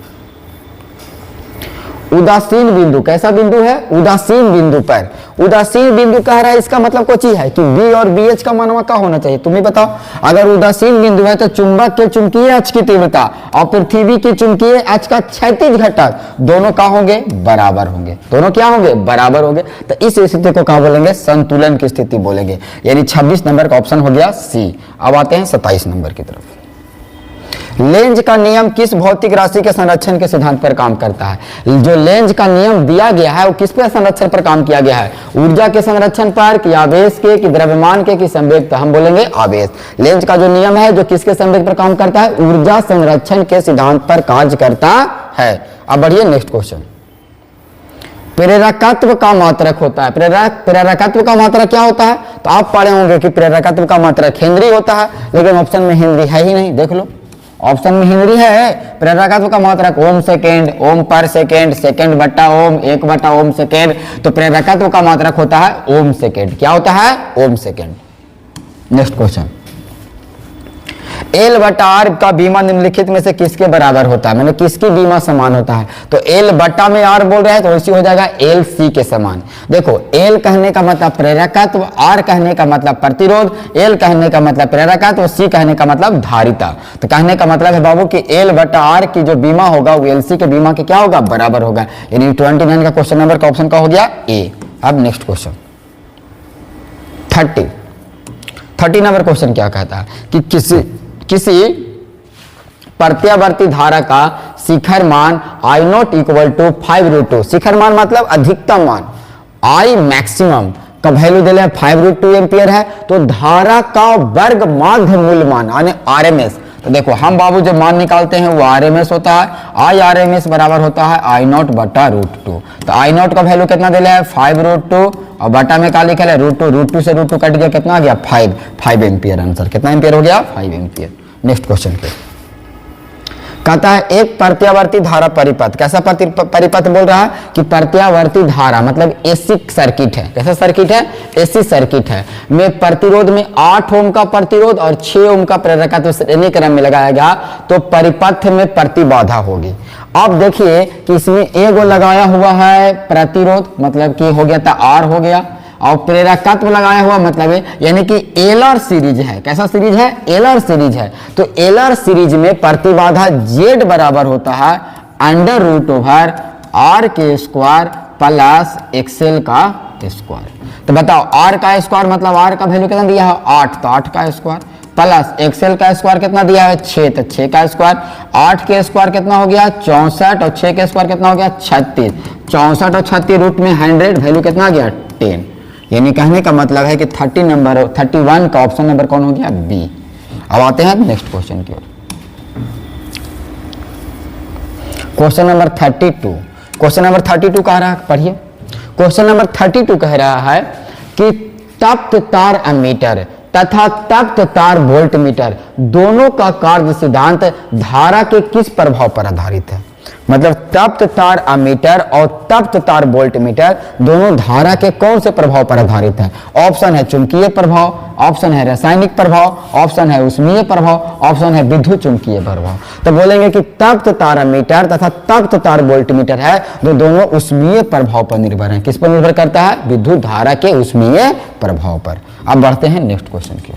उदासीन बिंदु, कैसा बिंदु है? उदासीन बिंदु पर। उदासीन बिंदु कह रहा है, इसका मतलब कुछ ही है कि B और BH का मान क्या होना चाहिए? तुम ही बताओ। अगर उदासीन बिंदु है तो चुंबक के चुंबकीय अक्ष की तीव्रता और पृथ्वी की चुंबकीय अक्ष का क्षैतिज घटक दोनों क्या होंगे? बराबर होंगे। दोनों क्या होंगे? बराबर होंगे। तो इस स्थिति को क्या बोलेंगे? संतुलन की स्थिति बोलेंगे। यानी 26 नंबर का ऑप्शन हो गया C। अब आते हैं 27 नंबर की तरफ। लेंज का नियम किस भौतिक राशि के संरक्षण के सिद्धांत पर काम करता है? जो लेंज का नियम दिया गया है वो किस पर संरक्षण पर काम किया गया है? ऊर्जा के संरक्षण पर, कि आवेश के, कि द्रव्यमान के, कि संवेग? तो हम बोलेंगे आवेश। लेंज का जो नियम है जो किसके संवेग पर काम करता है? ऊर्जा संरक्षण के सिद्धांत पर कार्य करता है। अब बढ़िए नेक्स्ट क्वेश्चन। प्रेरकत्व का मात्रक होता है। प्रेरकत्व का मात्रक क्या होता है? तो आप पढ़े होंगे कि प्रेरकत्व का मात्रक हेनरी होता है, लेकिन ऑप्शन में हेनरी है ही नहीं। देख लो ऑप्शन में हेनरी है। प्रेरकत्व का मात्रक ओम सेकेंड, ओम पर सेकेंड, सेकेंड बट्टा ओम, 1 बट्टा ओम सेकेंड। तो प्रेरकत्व का मात्रक होता है ओम सेकेंड। क्या होता है? ओम सेकेंड। Next question. L बटा R का बीमा निम्नलिखित में से किसके बराबर होता है? मैंने किसकी बीमा समान होता है? तो L बटा में R बोल रहा है तो वैसे हो जाएगा LC के समान। देखो L कहने का मतलब प्रेरकत्व, R कहने का मतलब प्रतिरोध, L कहने का मतलब प्रेरकत्व, C कहने का मतलब धारिता। तो कहने का मतलब है बाबू कि L बटा R की जो बीमा होगा वो LC के बीमा के क्या होगा? बराबर होगा। यानी 29 का क्वेश्चन नंबर का ऑप्शन का हो गया A। अब नेक्स्ट क्वेश्चन 30 नंबर क्वेश्चन क्या कहता है कि किसी प्रत्यावर्ती धारा का शिखर मान I0 इक्वल टू 5√2। शिखर मान मतलब अधिकतम मान, I मैक्सिमम का वैल्यू दे रहे 5√2 एम्पियर है। तो धारा का वर्ग माध्य मूल्य मान यानी RMS। तो देखो हम बाबू जब मान निकालते हैं वो RMS होता है। I RMS बराबर होता है I0 बटा √2। तो I0 का वैल्यू कितना दे रहा है? 5√2 और बटा में क्या लिखा है √2 से √2 कट गया, कितना आ गया 5 एम्पियर आंसर। कितना एम्पियर हो गया 5 एम्पियर। नेक्स्ट क्वेश्चन के कहता है एक प्रत्यावर्ती धारा परिपथ, कैसा परिपथ बोल रहा है कि प्रत्यावर्ती धारा मतलब एसी सर्किट है। कैसा सर्किट है एसी सर्किट है में प्रतिरोध में 8 ओम का प्रतिरोध और 6 ओम का प्रेरकत्व श्रेणी क्रम में लगाया गया तो परिपथ में प्रतिबाधा होगी। अब देखिए कि इसमें एगो लगाया हुआ है प्रतिरोध मतलब कि हो गया था R हो गया, और प्रेरकत्व लगाया हुआ मतलब है यानी कि एलआर सीरीज है। कैसा सीरीज है एलआर सीरीज है। तो एलआर सीरीज में प्रतिबाधा Z बराबर होता है √R² प्लस XL का स्क्वायर। तो बताओ R का स्क्वायर मतलब R का वैल्यू कितना दिया है 8, तो 8 का स्क्वायर प्लस XL का स्क्वायर कितना दिया है 6, तो 6 का स्क्वायर। 8 के स्क्वायर कितना हो गया 64 और 6 के स्क्वायर कितना हो गया 36। 64 और 36 रूट में 100 वैल्यू कितना आ गया 10। यानी कहने का मतलब है कि 31 का ऑप्शन नंबर कौन हो गया बी। अब आते हैं नेक्स्ट क्वेश्चन की ओर। Question number 32। क्वेश्चन नंबर 32 कह रहा है, पढ़िए। क्वेश्चन नंबर 32 कह रहा है कि तप्त तार एमीटर तथा तप्त तार वोल्टमीटर दोनों का कार्य सिद्धांत धारा के किस प्रभाव पर आधारित है। मतलब तप्त तार एमीटर और तप्त तार वोल्टमीटर दोनों धारा के कौन से प्रभाव पर आधारित है। ऑप्शन है चुंबकीय प्रभाव, ऑप्शन है रासायनिक प्रभाव, ऑप्शन है उष्मीय प्रभाव, ऑप्शन है विद्युत चुंबकीय प्रभाव। तो बोलेंगे कि तप्त तार एमीटर तथा तप्त तार वोल्टमीटर है जो दोनों उष्मीय प्रभाव पर निर्भर है। किस पर निर्भर करता है विद्युत धारा के उष्मीय प्रभाव पर। अब बढ़ते हैं नेक्स्ट क्वेश्चन की।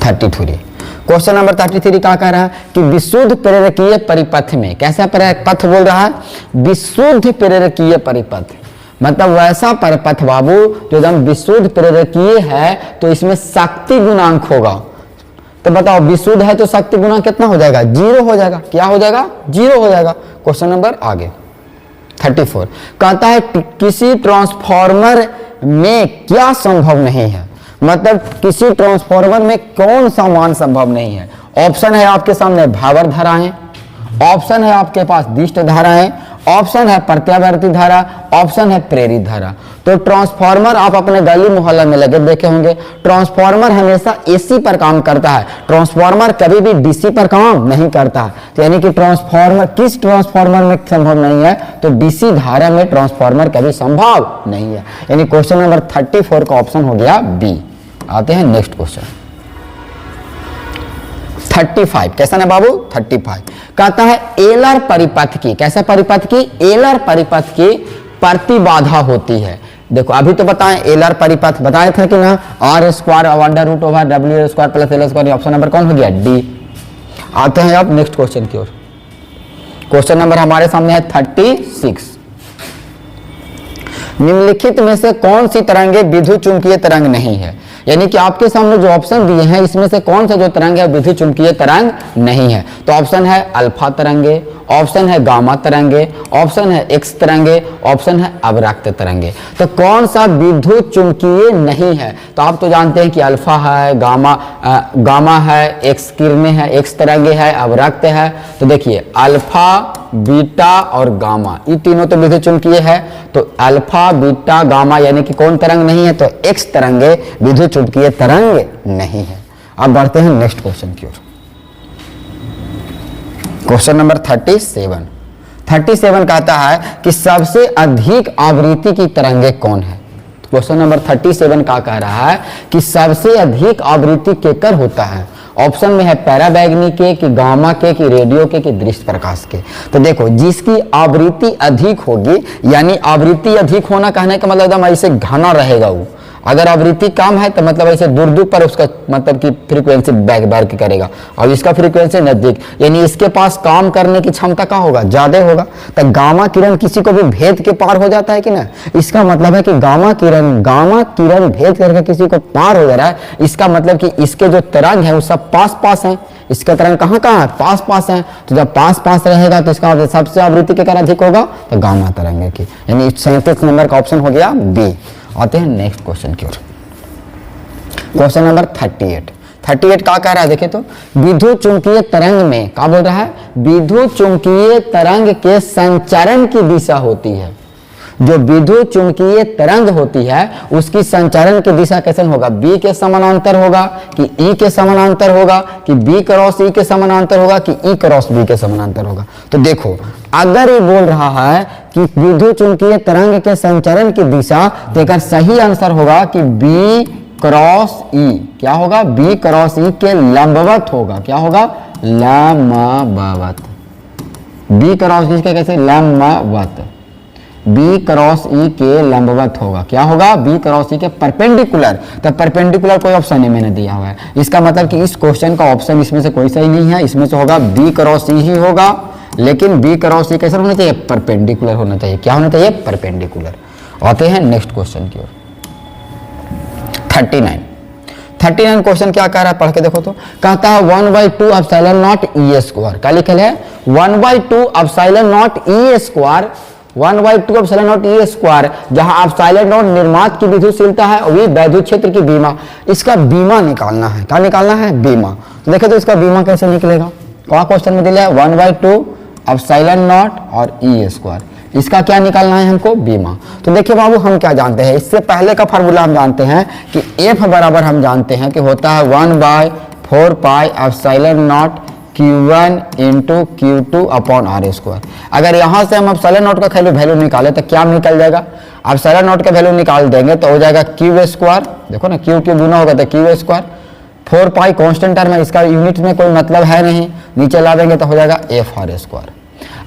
33 क्वेश्चन नंबर 33 क्या कह रहा है कि विशुद्ध प्रेरकीय परिपथ में, कैसा परिपथ बोल रहा है विशुद्ध प्रेरकीय परिपथ मतलब वैसा परिपथ बाबू जो एकदम विशुद्ध प्रेरकीय है तो इसमें शक्ति गुणांक होगा। तो बताओ विशुद्ध है तो शक्ति गुणांक कितना हो जाएगा 0 हो जाएगा। क्या हो जाएगा 0 हो जाएगा। क्वेश्चन नंबर आगे 34 कहता है किसी ट्रांसफार्मर में क्या संभव नहीं है। मतलब किसी ट्रांसफार्मर में कौन सा मान संभव नहीं है। ऑप्शन है आपके सामने भावर धाराएं, ऑप्शन है आपके पास दिष्ट धाराएं, ऑप्शन है प्रत्यावर्ती धारा, ऑप्शन है प्रेरित धारा। तो ट्रांसफार्मर आप अपने गली मोहल्ला में लगे देखे होंगे, ट्रांसफार्मर हमेशा एसी पर काम करता है, ट्रांसफार्मर कभी भी डीसी पर काम नहीं करता है। तो यानी कि ट्रांसफार्मर किस ट्रांसफार्मर में संभव नहीं है तो डीसी धारा में ट्रांसफार्मर कभी संभव नहीं है। यानी क्वेश्चन नंबर 34 का ऑप्शन हो गया बी। आते हैं नेक्स्ट क्वेश्चन 35। कैसा ना बाबू 35 कहता है एलआर परिपथ की, कैसा परिपथ की एलआर परिपथ की प्रतिबाधा होती है। देखो अभी तो बताएं एलआर परिपथ बताया था कि ना R² plus L²। Option number कौन हो गया डी। आते हैं अब नेक्स्ट क्वेश्चन की ओर। क्वेश्चन नंबर हमारे सामने है 36। निम्नलिखित में से कौन सी तरंगे विद्युत चुंबकीय तरंग नहीं है। यानी कि आपके सामने जो ऑप्शन दिए हैं इसमें से कौन सा जो तरंग है विद्युत चुंबकीय तरंग नहीं है। तो ऑप्शन है अल्फा तरंगे, ऑप्शन है गामा तरंगे, ऑप्शन है एक्स तरंगे, ऑप्शन है अवरक्त तरंगे। तो कौन सा विद्युत चुंबकीय नहीं है। तो आप तो जानते हैं कि अल्फा है, गामा है, एक्स किरणें है, एक्स तरंगे है, अवरक्त है। तो देखिए अल्फा बीटा और गामा ये तीनों तो विद्युत चुंबकीय है। तो अल्फा बीटा गामा यानी कि कौन तरंग नहीं है तो एक्स तरंगे विद्युत चुंबकीय तरंग नहीं है। अब बढ़ते हैं नेक्स्ट क्वेश्चन की ओर। क्वेश्चन नंबर 37 कहता है कि सबसे अधिक आवृत्ति की तरंगे कौन है। क्वेश्चन नंबर 37 का कह रहा है कि सबसे अधिक आवृत्ति केकर होता है। ऑप्शन में है पैराबैंगनी के, कि गामा के, कि रेडियो के, कि दृश्य प्रकाश के। तो देखो जिसकी आवृत्ति अधिक होगी यानी आवृत्ति अधिक होना कहने का मतलब एकदम ऐसे घना रहेगा वो। अगर आवृत्ति कम है तो मतलब ऐसे दूर दूर पर उसका मतलब कि फ्रीक्वेंसी बैक करेगा और इसका फ्रीक्वेंसी नजदीक, यानी इसके पास काम करने की क्षमता का होगा ज्यादा होगा। तो गामा किरण किसी को भी भेद के पार हो जाता है कि ना। इसका मतलब है कि गामा किरण भेद करके किसी को पार हो जा रहा है। इसका मतलब कि इसके जो तरंग है वो सब पास पास है। इसका तरंग कहाँ है पास पास है। तो जब पास पास रहेगा तो इसका मतलब सबसे आवृत्ति के कारण अधिक होगा तो गामा तरंग की। यानी 37 नंबर का ऑप्शन हो गया बी। आते हैं नेक्स्ट क्वेश्चन की ओर। क्वेश्चन नंबर 38 क्या कह रहा है देखे तो विद्युत चुंबकीय तरंग में क्या बोल रहा है विद्युत चुंबकीय तरंग के संचरण की दिशा होती है। जो विद्युत चुंबकीय तरंग होती है उसकी संचरण की दिशा कैसे होगा, बी के समानांतर होगा कि ई के समानांतर होगा कि बी क्रॉस ई के समानांतर होगा कि ई क्रॉस बी के समानांतर होगा। तो देखो अगर ये बोल रहा है कि विद्युत चुंबकीय तरंग के संचरण की दिशा, तो एक सही आंसर होगा कि बी क्रॉस ई। क्या होगा, बी क्रॉस ई के लंबवत होगा। क्या होगा, लंबवत। बी क्रॉस ई के कैसे, लंबवत। बी क्रॉस ई के लंबवत होगा। क्या होगा, बी क्रॉस ई के परपेंडिकुलर। तो परपेंडिकुलर कोई ऑप्शन ही मैंने दिया हुआ है, इसका मतलब कि इस क्वेश्चन का ऑप्शन इसमें से कोई सही नहीं है। इसमें से होगा बी क्रॉस ई ही होगा, लेकिन बी क्रॉस ई कैसा होना चाहिए, परपेंडिकुलर होना चाहिए। क्या होना चाहिए, परपेंडिकुलर। आते हैं नेक्स्ट क्वेश्चन की ओर। 39 क्वेश्चन क्या कह रहा है, पढ़ के देखो तो। कहता है 1/2 एप्सिलॉन नॉट ई स्क्वायर। क्या लिखल है, 1/2 epsilon not E square. 1/2 epsilon not E square, जहां एप्सिलॉन नॉट निर्मात की विद्युतशीलता है और वैद्युत क्षेत्र की बीमा। इसका बीमा निकालना है। क्या निकालना है, बीमा। तो देखे तो इसका बीमा कैसे निकलेगा, क्या क्वेश्चन में दिया है, 1/2 एप्सिलॉन नॉट और ई स्क्वायर। इसका क्या निकालना है हमको, बीमा। तो देखिए बाबू, हम क्या जानते हैं, इससे पहले का फार्मूला हम जानते हैं कि एफ बराबर हम जानते हैं कि होता है 1/4 pi epsilon naught Q1 into Q2 upon r square. अगर यहाँ से हम एप्सिलॉन नॉट का वैल्यू निकाले तो क्या निकल जाएगा, एप्सिलॉन नॉट का वैल्यू निकाल देंगे तो हो जाएगा क्यू स्क्वायर। देखो ना, क्यू गुना होगा तो क्यू स्क्वायर। 4 पाई कॉन्स्टेंट टर्म है, इसका यूनिट में कोई मतलब है नहीं, नीचे ला देंगे तो हो जाएगा एफ आर स्क्वायर।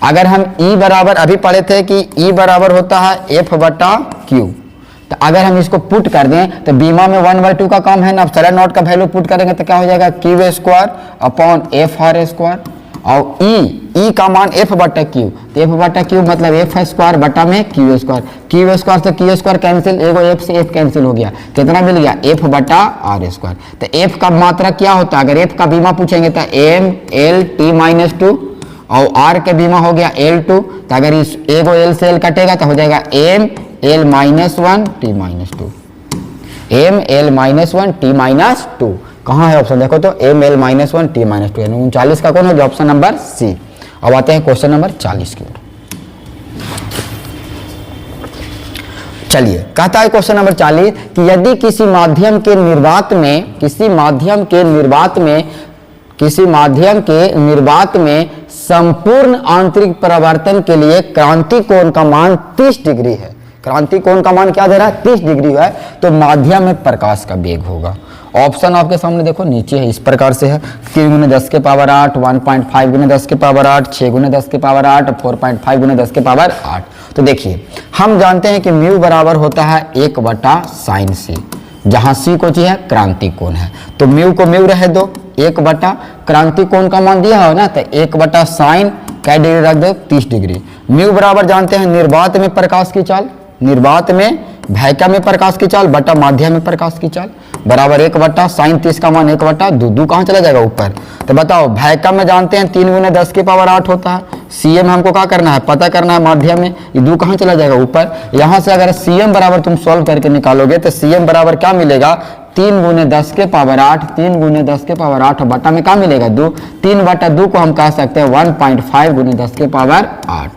अगर हम ई बराबर, अभी पढ़े थे कि ई बराबर होता है एफ बटा क्यू, तो अगर हम इसको पुट कर दें तो बीमा में 1/2 का काम है ना, एप्सिलॉन नॉट का वैल्यू पुट करेंगे तो क्या हो जाएगा, Q square upon F R square. और ई का मान एफ बटा क्यू, तो एफ बटा क्यू मतलब एफ स्क्वायर बटा में क्यू स्क्वायर। क्यू स्क्वायर से क्यू स्क्वायर कैंसिल, एगो एफ से एफ कैंसिल हो गया, कितना मिल गया, एफ बटा आर स्क्वायर। तो एफ का मात्रा क्या होता है, अगर एफ का बीमा पूछेंगे तो एम एल टी माइनस 2 और आर के बीमा हो गया L2। तो अगर इस एगो एल से एल कटेगा तो हो जाएगा M L minus 1 T minus 2, M L minus 1 T minus 2। कहाँ है ऑप्शन, देखो तो M L minus 1 T minus 2, यानी 39 का कौन हो गया, ऑप्शन नंबर सी। अब आते हैं क्वेश्चन नंबर 40 की ओर। चलिए, कहता है क्वेश्चन नंबर 40 कि यदि किसी माध्यम के निर्वात में संपूर्ण आंतरिक परावर्तन के लिए क्रांति कोण का मान 30 डिग्री है। क्रांति कोण का मान क्या दे रहा है, 30 डिग्री है, तो माध्यम में प्रकाश का वेग होगा। ऑप्शन आपके सामने देखो नीचे है, इस प्रकार से है, 3 × 10 के पावर 8, 1.5 × 10 के पावर 8, 6 × 10 के पावर 8, 4.5 × 10 के पावर 8। तो देखिए, हम जानते हैं कि म्यू बराबर होता है 1/sin c, जहां c को है क्रांति कोण है, तो म्यू को म्यू रह दो, 1/ क्रांति कोण का मान दिया हो ना, तो 1/sin क्या डिग्री रख दो, 30 डिग्री। म्यू बराबर जानते हैं निर्वात में प्रकाश की चाल, निर्वात में भैक्या में प्रकाश की चाल बटा माध्यम में प्रकाश की चाल बराबर 1/sin 30 का मान 1/2 कहाँ चला जाएगा, ऊपर। तो बताओ, भैक्या में जानते हैं 3 × 10 के पावर 8 होता है, सीएम हमको क्या करना है, पता करना है, माध्यम में ये 2 कहाँ चला जाएगा, ऊपर। यहाँ से अगर सीएम बराबर तुम सॉल्व करके निकालोगे तो सीएम बराबर क्या मिलेगा, 3 × 10 के पावर 8, 3 × 10 के पावर 8 बटा में क्या मिलेगा, 2। 3/2 को हम कह सकते हैं 1.5 × 10 के पावर 8।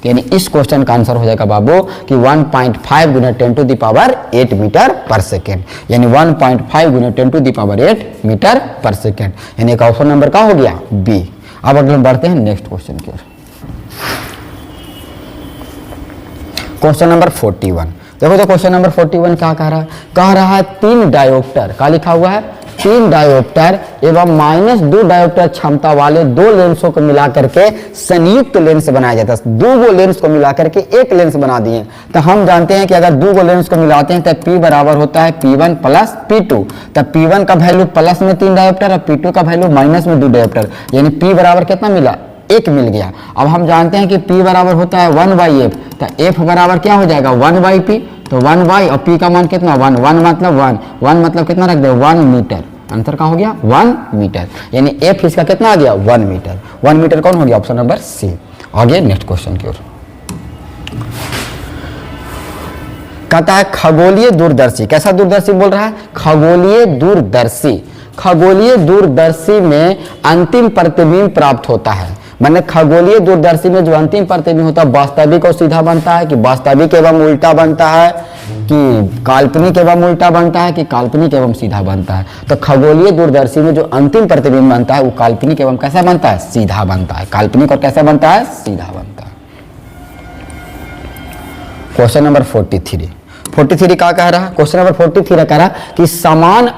यानी इस क्वेश्चन का आंसर हो जाएगा बाबू कि 1.5 × 10⁸ मीटर पर सेकेंड, यानी 1.5 × 10⁸ मीटर पर सेकेंड, यानी एक ऑप्शन नंबर का हो गया बी। अब अगले बढ़ते हैं नेक्स्ट क्वेश्चन की ओर। क्वेश्चन नंबर 41 देखो तो, क्वेश्चन नंबर 41 क्या कह रहा है 3 डायोप्टर, क्या लिखा हुआ है, 3 डायोप्टर एवं -2 डायोप्टर क्षमता वाले 2 लेंसों को मिलाकर के संयुक्त लेंस बनाया जाता है। 2 लेंस को मिलाकर के एक लेंस बना दिए। तो हम जानते हैं कि अगर 2 लेंस को मिलाते हैं तो P बराबर होता है P1 प्लस P2। तो P1 का वैल्यू प्लस में 3 डायोप्टर और P2 का वैल्यू माइनस में 2 डायोप्टर, यानी P बराबर कितना मिला, 1 मिल गया। अब हम जानते हैं कि P बराबर होता है 1/f, तो f बराबर क्या हो जाएगा 1/p, तो 1/, और P का मान कितना 1, 1 मतलब 1 मतलब कितना रख दे 1 मीटर, आंसर का हो गया 1 मीटर, यानी f इसका कितना आ गया 1 मीटर। 1 मीटर कौन हो गया, ऑप्शन नंबर सी। आगे नेक्स्ट क्वेश्चन की ओर। कहता है खगोलीय दूरदर्शी, कैसा दूरदर्शी बोल रहा है, खगोलीय दूरदर्शी। खगोलीय दूरदर्शी में अंतिम प्रतिबिंब प्राप्त होता है, मैंने खगोलीय दूरदर्शी में जो अंतिम प्रतिबिंब होता है वास्तविक और सीधा बनता है कि वास्तविक एवं उल्टा बनता है कि काल्पनिक एवं उल्टा बनता है कि काल्पनिक एवं सीधा बनता है। तो खगोलीय दूरदर्शी में जो अंतिम प्रतिबिंब बनता है वो काल्पनिक एवं कैसा बनता है, सीधा बनता है। काल्पनिक और कैसा बनता है, सीधा बनता है। क्वेश्चन नंबर 43 क्या कह रहा है? क्वेश्चन नंबर 43 कह रहा है कि समान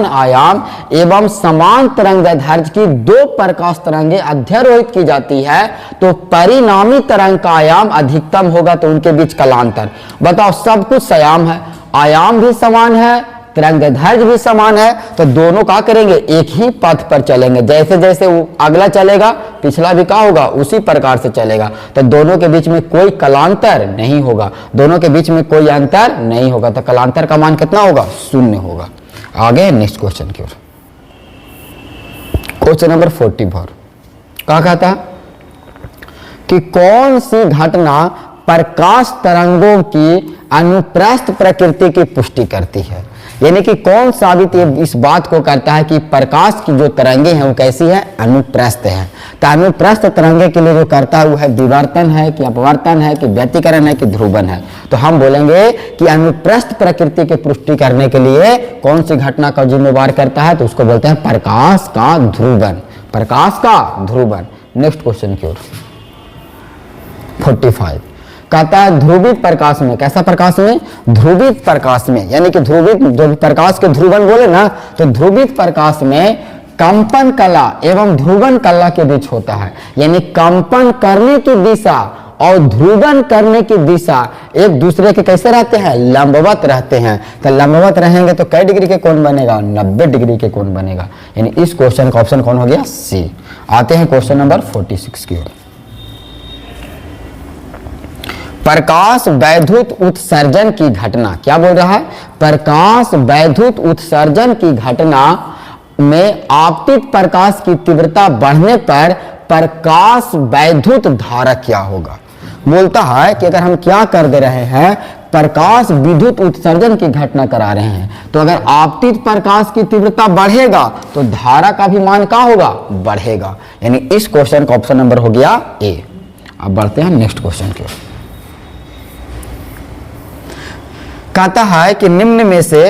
आयाम एवं समान तरंगदैर्ध्य की दो प्रकाश तरंगें अध्यारोहित की जाती है तो परिणामी तरंग का आयाम अधिकतम होगा तो उनके बीच कालांतर। बताओ, सब कुछ सयाम है, आयाम भी समान है, तरंगदैर्ध्य भी समान है, तो दोनों क्या करेंगे, एक ही पथ पर चलेंगे। जैसे जैसे वो अगला चलेगा पिछला भी क्या होगा, उसी प्रकार से चलेगा। तो दोनों के बीच में कोई कालांतर नहीं होगा, दोनों के बीच में कोई अंतर नहीं होगा। तो कालांतर का मान कितना होगा, 0 होगा। आगे नेक्स्ट क्वेश्चन की ओर। क्वेश्चन नंबर 44 क्या कहता है कि कौन सी घटना प्रकाश तरंगों की अनुप्रस्थ प्रकृति की पुष्टि करती है? यानी कि कौन साबित इस बात को करता है कि प्रकाश की जो तरंगे हैं वो कैसी है, अनुप्रस्थ है। तो अनुप्रस्थ तरंगे के लिए जो करता है वो है विवर्तन है कि अपवर्तन है कि व्यतिकरण है कि ध्रुवन है। तो हम बोलेंगे कि अनुप्रस्थ प्रकृति की पुष्टि करने के लिए कौन सी घटना का जिम्मेवार करता है, तो उसको बोलते हैं प्रकाश का ध्रुवन, प्रकाश का ध्रुवन। नेक्स्ट क्वेश्चन की ओर। 45 कहता है ध्रुवित प्रकाश में, कैसा प्रकाश में, ध्रुवित प्रकाश में, यानी कि ध्रुवित जो प्रकाश के ध्रुवन बोले ना, तो ध्रुवित प्रकाश में कंपन कला एवं ध्रुवन कला के बीच होता है। यानी कंपन करने की दिशा और ध्रुवन करने की दिशा एक दूसरे के कैसे रहते हैं, लंबवत रहते हैं। तो लंबवत रहेंगे तो कई डिग्री के कोण बनेगा, 90 डिग्री के कोण बनेगा। यानी इस क्वेश्चन का ऑप्शन कौन हो गया, सी। आते हैं क्वेश्चन नंबर 46 की ओर। प्रकाश वैद्युत उत्सर्जन की घटना, क्या बोल रहा है, प्रकाश वैद्युत उत्सर्जन की घटना में आपतित प्रकाश की तीव्रता बढ़ने पर प्रकाश वैद्युत धारा क्या होगा? बोलता है कि अगर हम क्या कर दे रहे हैं, प्रकाश विद्युत उत्सर्जन की घटना करा रहे हैं, तो अगर आपतित प्रकाश की तीव्रता बढ़ेगा तो धारा का भी मान क्या होगा, बढ़ेगा। यानी इस क्वेश्चन का ऑप्शन नंबर हो गया ए। अब बढ़ते हैं नेक्स्ट क्वेश्चन की ओर। कहता है कि निम्न में से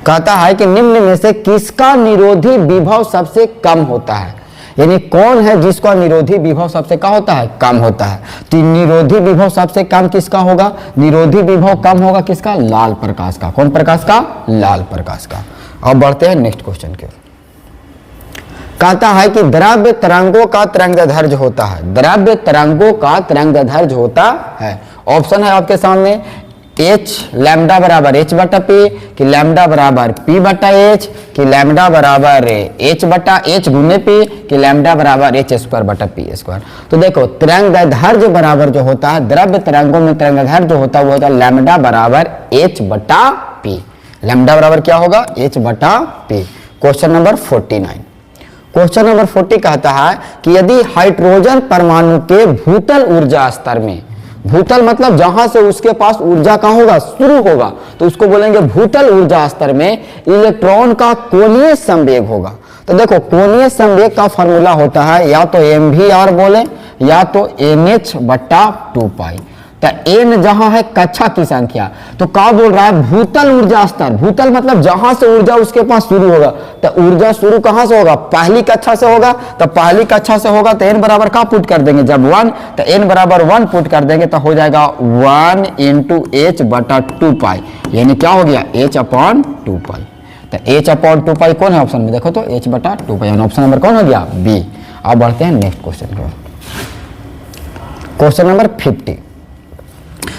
कहता है कि निम्न में से किसका निरोधी विभव सबसे कम होता है? यानी कौन है जिसका निरोधी विभव सबसे क्या होता है, कम होता है। तो निरोधी विभव सबसे कम किसका होगा, निरोधी विभव कम होगा किसका, लाल प्रकाश का। कौन प्रकाश का, लाल प्रकाश का। अब बढ़ते हैं नेक्स्ट क्वेश्चन की ओर। कहता है कि द्रव्य तरंगों का तरंगदैर्ध्य होता है, द्रव्य तरंगों का तरंगदैर्ध्य होता है। ऑप्शन है आपके सामने, h लैम्डा बराबर h बटा p, कि लैम्डा बराबर p बटा h, कि लैम्डा बराबर h बटा h गुने p, कि लैम्डा बराबर h स्क्वायर बटा p स्क्वायर। तो देखो तरंगदैर्ध्य बराबर जो होता है, द्रव्य तरंगों में तरंगदैर्ध्य जो होता है वो होता है लैम्डा बराबर h बटा p। लैम्डा बराबर क्या होगा, h बटा p। Question number 49। Question number 40 कहता है कि यदि हाइड्रोजन परमाणु के भूतल ऊर्जा स्तर में, भूतल मतलब जहां से उसके पास ऊर्जा का होगा, शुरू होगा, तो उसको बोलेंगे भूतल ऊर्जा स्तर में इलेक्ट्रॉन का कोणीय संवेग होगा। तो देखो कोणीय संवेग का फॉर्मूला होता है या तो mvr बोले या तो nh बटा 2 पाई। तो n जहां है कक्षा की संख्या, तो क्या बोल रहा है, भूतल ऊर्जा स्तर, भूतल मतलब जहां से ऊर्जा उसके पास शुरू होगा। तो ऊर्जा शुरू कहां से होगा, पहली कक्षा से होगा। तो पहली कक्षा से होगा तो n बराबर का पुट कर देंगे, जब 1, तो n बराबर 1 पुट कर देंगे तो हो जाएगा 1 इंटू h बटा 2 पाई। यानी क्या हो गया, h अपॉन 2 पाई। तो h अपॉन 2 पाई कौन है ऑप्शन में, देखो तो h बटा 2 पाई। ऑप्शन नंबर कौन हो गया, बी। अब बढ़ते हैं नेक्स्ट क्वेश्चन को। Question number 50।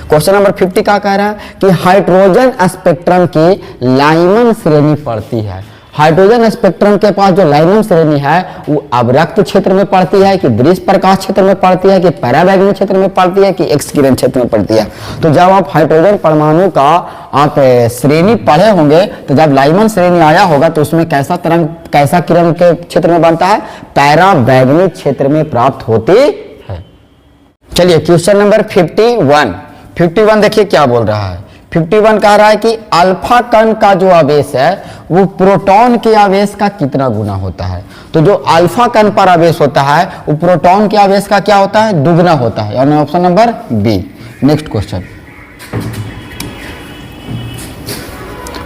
क्वेश्चन नंबर 50 क्या कह रहा है कि हाइड्रोजन स्पेक्ट्रम की लाइमन श्रेणी पड़ती है। हाइड्रोजन स्पेक्ट्रम के पास जो लाइमन श्रेणी है वो अवरक्त क्षेत्र में पड़ती है कि दृश्य प्रकाश क्षेत्र में पड़ती है कि पराबैंगनी क्षेत्र में पड़ती है कि एक्स किरण क्षेत्र में पड़ती है। तो जब आप हाइड्रोजन परमाणु का आप श्रेणी पढ़े होंगे तो जब लाइमन श्रेणी आया होगा तो उसमें कैसा तरंग, कैसा किरण के क्षेत्र में बनता है, पराबैंगनी क्षेत्र में प्राप्त होती है। चलिए क्वेश्चन नंबर 51 देखिए क्या बोल रहा है 51 कह रहा है कि अल्फा कण का जो आवेश है वो प्रोटॉन के आवेश का कितना गुना होता है। तो जो अल्फा कण पर आवेश होता है वो प्रोटॉन के आवेश का क्या होता है, दुगना होता है, यानी option number B. Next question,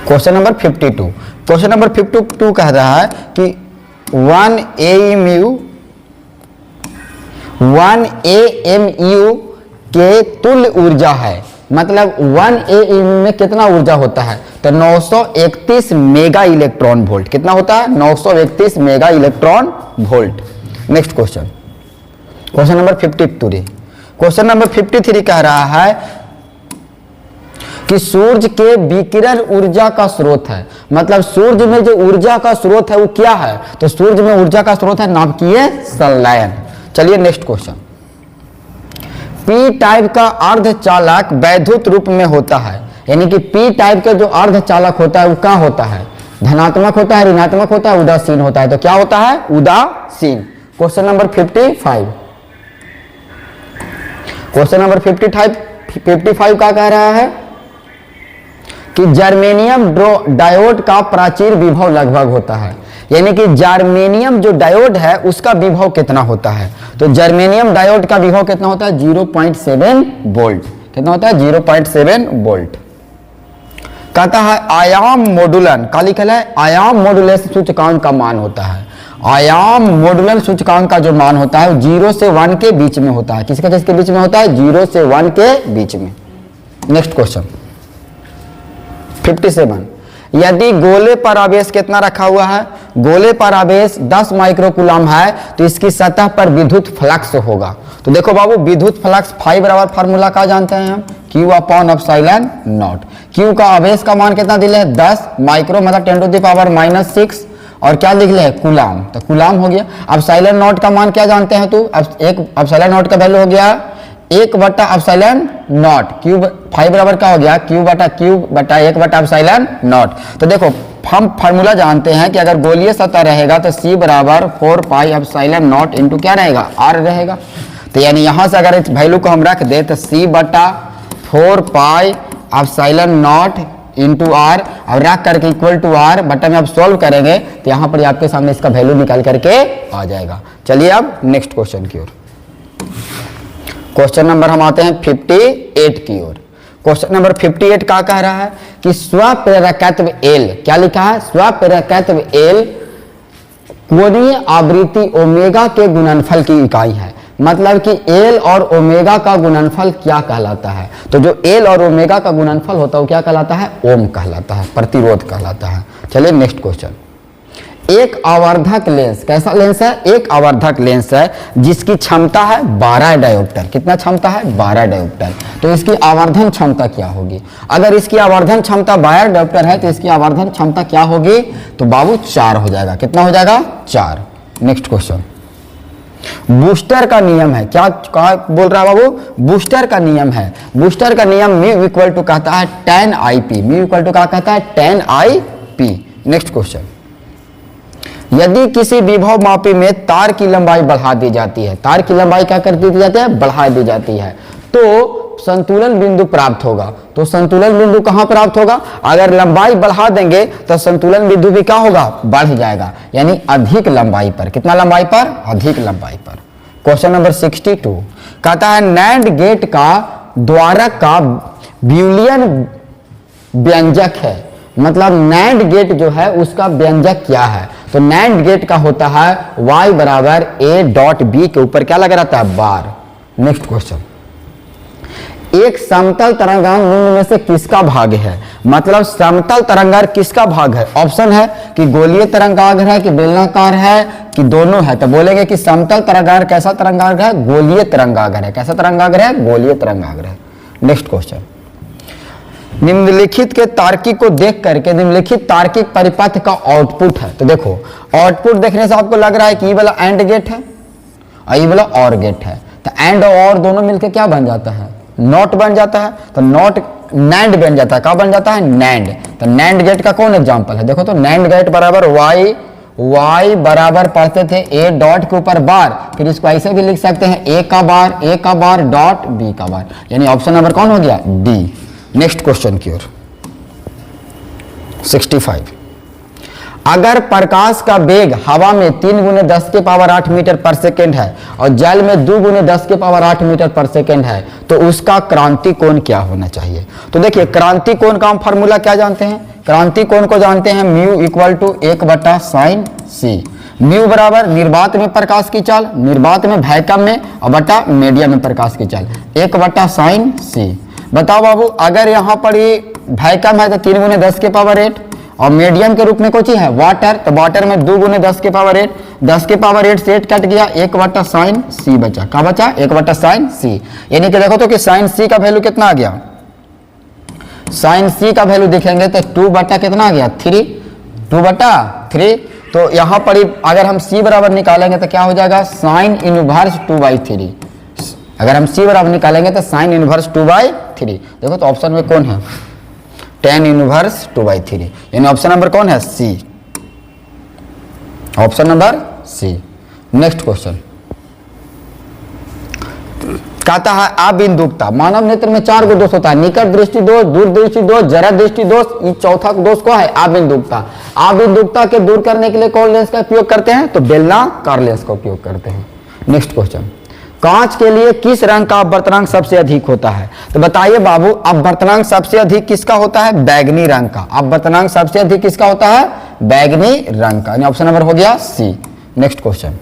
question number 52। Question number 52 कह रहा है कि 1 AMU के तुल्य ऊर्जा है, मतलब 1 AMU में कितना ऊर्जा होता है, तो 931 मेगा इलेक्ट्रॉन वोल्ट। कितना होता है, 931 mega electron volt. Next question, question number 53। Question number 53 कह रहा है कि सूर्य के विकिरण ऊर्जा का स्रोत है, मतलब सूर्य में जो ऊर्जा का स्रोत है वो क्या है, तो सूर्य में ऊर्जा का स्रोत है नाभिकीय संलयन। चलिए नेक्स्ट क्वेश्चन, पी टाइप का अर्धचालक वैद्युत रूप में होता है, यानी कि पी टाइप का जो अर्धचालक होता है वो क्या होता है, धनात्मक होता है, ऋणात्मक होता है, उदासीन होता है, तो क्या होता है, उदासीन। Question number 55। क्वेश्चन नंबर 55 का कह रहा है कि जर्मेनियम डायोड का प्राचीर विभव लगभग होता है, यानी कि जर्मेनियम जो डायोड है उसका विभव कितना होता है, तो जर्मेनियम डायोड का विभव कितना होता है, 0.7 वोल्ट। कितना होता है, 0.7 वोल्ट। कहता है आयाम मॉडुलन, का लिखा है आयाम मॉडुलेशन सूचकांक का मान होता है, आयाम मॉडुलन सूचकांक का जो मान होता है 0 से 1 के बीच में होता है। किसके किसके बीच में होता है, 0 से 1 के बीच में। Next question 57। यदि गोले पर आवेश कितना रखा हुआ है, गोले पर आवेश 10 माइक्रोकूलम है, तो इसकी सतह पर विद्युत फ्लक्स होगा। तो देखो बाबू, विद्युत फ्लक्स फाई बराबर फार्मूला का जानते हैं हम, Q/ε0। Q का आवेश का मान कितना दिले है, 10 माइक्रो मतलब 10⁻⁻6, और क्या लिख ले, कूलाम, तो कूलाम हो गया। अब साइलेंट नॉट का मान क्या जानते हैं तू, अब साइलेंट नॉट का वैल्यू हो गया 1/ε0। क्यू फाई बराबर क्या हो गया, Q/1/ε0। तो देखो हम फार्मूला जानते हैं कि अगर गोलीय सतह रहेगा तो C बराबर 4πε0 इंटू क्या रहेगा, R रहेगा। तो यानी यहां से अगर इस वैल्यू को हम रख दे तो C/4πε0 इंटू R, और रख करके इक्वल टू R बटा में अब सॉल्व करेंगे तो यहाँ पर आपके सामने इसका वैल्यू निकाल करके आ जाएगा। चलिए अब नेक्स्ट क्वेश्चन की ओर। क्वेश्चन नंबर हम आते हैं 58 की ओर। क्वेश्चन नंबर 58 का कह रहा है कि स्वप्रेरकत्व L, क्या लिखा है, स्वप्रेरकत्व L कोणीय आवृत्ति ओमेगा के गुणनफल की इकाई है, मतलब कि L और ओमेगा का गुणनफल क्या कहलाता है, तो जो L और ओमेगा का गुणनफल होता है वो क्या कहलाता है, ओम कहलाता है, प्रतिरोध कहलाता है। चलिए नेक्स्ट क्वेश्चन, एक आवर्धक लेंस, कैसा लेंस है, एक आवर्धक लेंस है जिसकी क्षमता है 12 डायोप्टर। कितना क्षमता है, 12 डायोप्टर। तो इसकी आवर्धन क्षमता क्या होगी, अगर इसकी आवर्धन क्षमता 12 डायोप्टर है तो इसकी आवर्धन क्षमता क्या होगी, तो बाबू 4 हो जाएगा। कितना हो जाएगा, 4। नेक्स्ट क्वेश्चन, बूस्टर का नियम है, क्या बोल रहा है बाबू, बूस्टर का नियम है। बूस्टर का नियम μ इक्वल टू कहता है 10IP, μ इक्वल टू क्या कहता है, 10IP। नेक्स्ट क्वेश्चन, यदि किसी विभव मापी में तार की लंबाई बढ़ा दी जाती है, तार की लंबाई क्या कर दी जाती है, बढ़ा दी जाती है, तो संतुलन बिंदु प्राप्त होगा। तो संतुलन बिंदु कहां प्राप्त होगा, अगर लंबाई बढ़ा देंगे तो संतुलन बिंदु भी क्या होगा, बढ़ जाएगा, यानी अधिक लंबाई पर। कितना लंबाई पर, अधिक लंबाई पर। क्वेश्चन नंबर 62 कहता है नैंड गेट का द्वारक का ब्यूलियन व्यंजक है, मतलब नैंड गेट जो है उसका व्यंजक क्या है, तो नैंड गेट का होता है y बराबर a.b के ऊपर क्या लगा रहता है, बार। नेक्स्ट क्वेश्चन, एक समतल तरंगांक निम्न में से किसका भाग है, मतलब समतल तरंगांक किसका भाग है, ऑप्शन है कि गोलीय तरंगांक है कि बेलनाकार है कि दोनों है, तो बोलेंगे कि समतल तरंगांक कैसा तरंगांक है, गोलीय तरंगांक है। कैसा तरंगांक है, गोलीय तरंगांक है। नेक्स्ट क्वेश्चन, निम्नलिखित के तार्किक को देख करके निम्नलिखित तार्किक परिपथ का आउटपुट है। तो देखो आउटपुट देखने से आपको लग रहा है कि ये वाला एंड गेट है और ये वाला और गेट है, तो एंड और दोनों मिलकर क्या बन जाता है, नॉट बन जाता है। तो नॉट नैंड बन जाता है, क्या बन जाता है, नैंड। तो नैंड गेट का कौन एग्जांपल है, देखो तो नैंड गेट बराबर y बराबर पढ़ते थे a डॉट के ऊपर बार, फिर इसको ऐसे भी लिख सकते हैं a का बार डॉट b का बार, यानी ऑप्शन नंबर कौन हो गया, डी। नेक्स्ट क्वेश्चन की ओर 65। अगर प्रकाश का वेग हवा में 3 × 10 के पावर 8 मीटर पर सेकेंड है और जल में 2 × 10 के पावर 8 मीटर पर सेकेंड है तो उसका क्रांति कोण क्या होना चाहिए। तो देखिए क्रांति कोण का हम फार्मूला क्या जानते हैं, क्रांति कोण को जानते हैं mu equal to 1/sin c। Mu बराबर निर्वात में प्रकाश की चाल, निर्वात में वैक्यूम में, और बटा मीडियम में प्रकाश की चाल 1/sin c। बताओ बाबू, अगर यहाँ पर ये वैक्यूम है तो 3 × 10 के पावर 8 और मीडियम के रूप में कुछ है वाटर, तो वाटर में 2 × 10 के पावर 8, 10 के पावर 8 से 8 कट गया, 1/sin c बचा। क्या बचा? 1/sin c। यानी कि देखो तो कि sin c का वैल्यू कितना आ गया, sin c का वैल्यू देखेंगे तो 2 बटा कितना आ गया 3, 2/3। तो यहाँ पर अगर हम c बराबर निकालेंगे तो क्या हो जाएगा sin इनवर्स 2/3। अगर हम c बराबर निकालेंगे तो sin इनवर्स 2/3। देखो तो ऑप्शन में कौन है tan इनवर्स 2/3, यानी ऑप्शन नंबर कौन है C, option number C. Next question कहता है अबिंदुकता। मानव नेत्र में 4 गो दोष होता है, निकट दृष्टि दोष, दूर दृष्टि दोष, जरा दृष्टि दोष। ये चौथा दोष को है अबिंदुकता। अबिंदुकता के दूर करने के लिए कौन लेंस का उपयोग करते हैं, तो बेलनाकार लेंस का उपयोग करते हैं। नेक्स्ट क्वेश्चन, कांच के लिए किस रंग का अपवर्तनांक सबसे अधिक होता है। तो बताइए बाबू, अपवर्तनांक सबसे अधिक किसका होता है, बैगनी रंग का। अपवर्तनांक सबसे अधिक किसका होता है, बैगनी रंग का, यानी ऑप्शन नंबर हो गया सी। नेक्स्ट क्वेश्चन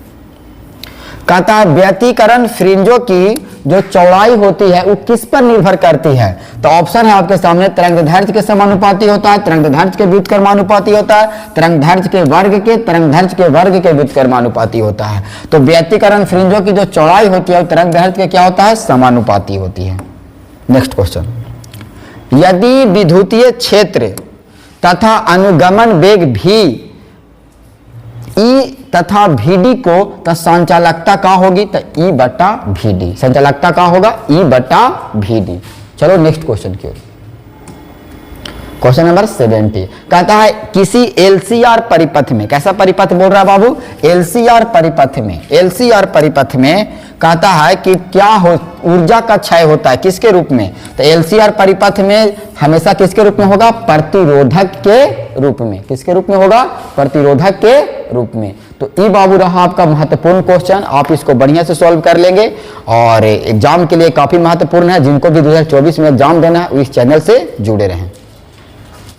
कहता है व्यतिकरण फ्रिंजों की जो चौड़ाई होती है वो किस पर निर्भर करती है। तो ऑप्शन है आपके सामने, तरंगदैर्घ्य के समानुपाती होता है, तरंगदैर्घ्य के व्युत्क्रमानुपाती होता है, तरंगदैर्घ्य के वर्ग के, तरंगदैर्घ्य के वर्ग के व्युत्क्रमानुपाती होता है। तो व्यतिकरण फ्रिंजों की जो चौड़ाई होती है वो तरंगदैर्घ्य के क्या होता है, समानुपाती होती है। नेक्स्ट क्वेश्चन, यदि विद्युतीय क्षेत्र तथा अनुगमन वेग भी ई तथा VD को तो संचालकता का होगी, तो E/VD। संचालकता का होगा E/VD। चलो नेक्स्ट क्वेश्चन की ओर, क्वेश्चन नंबर 70 कहता है किसी LCR परिपथ में, कैसा परिपथ बोल रहा है बाबू, LCR परिपथ में, LCR परिपथ में कहता है कि क्या हो ऊर्जा का क्षय होता है किसके रूप में। तो LCR परिपथ में हमेशा किसके रूप में होगा, प्रतिरोधक के रूप में। किसके रूप में होगा, प्रतिरोधक के रूप में। तो ये बाबू रहा आपका महत्वपूर्ण क्वेश्चन, आप इसको बढ़िया से सॉल्व कर लेंगे और एग्जाम के लिए काफी महत्वपूर्ण है। जिनको भी 2024 में एग्जाम देना है इस चैनल से जुड़े रहें।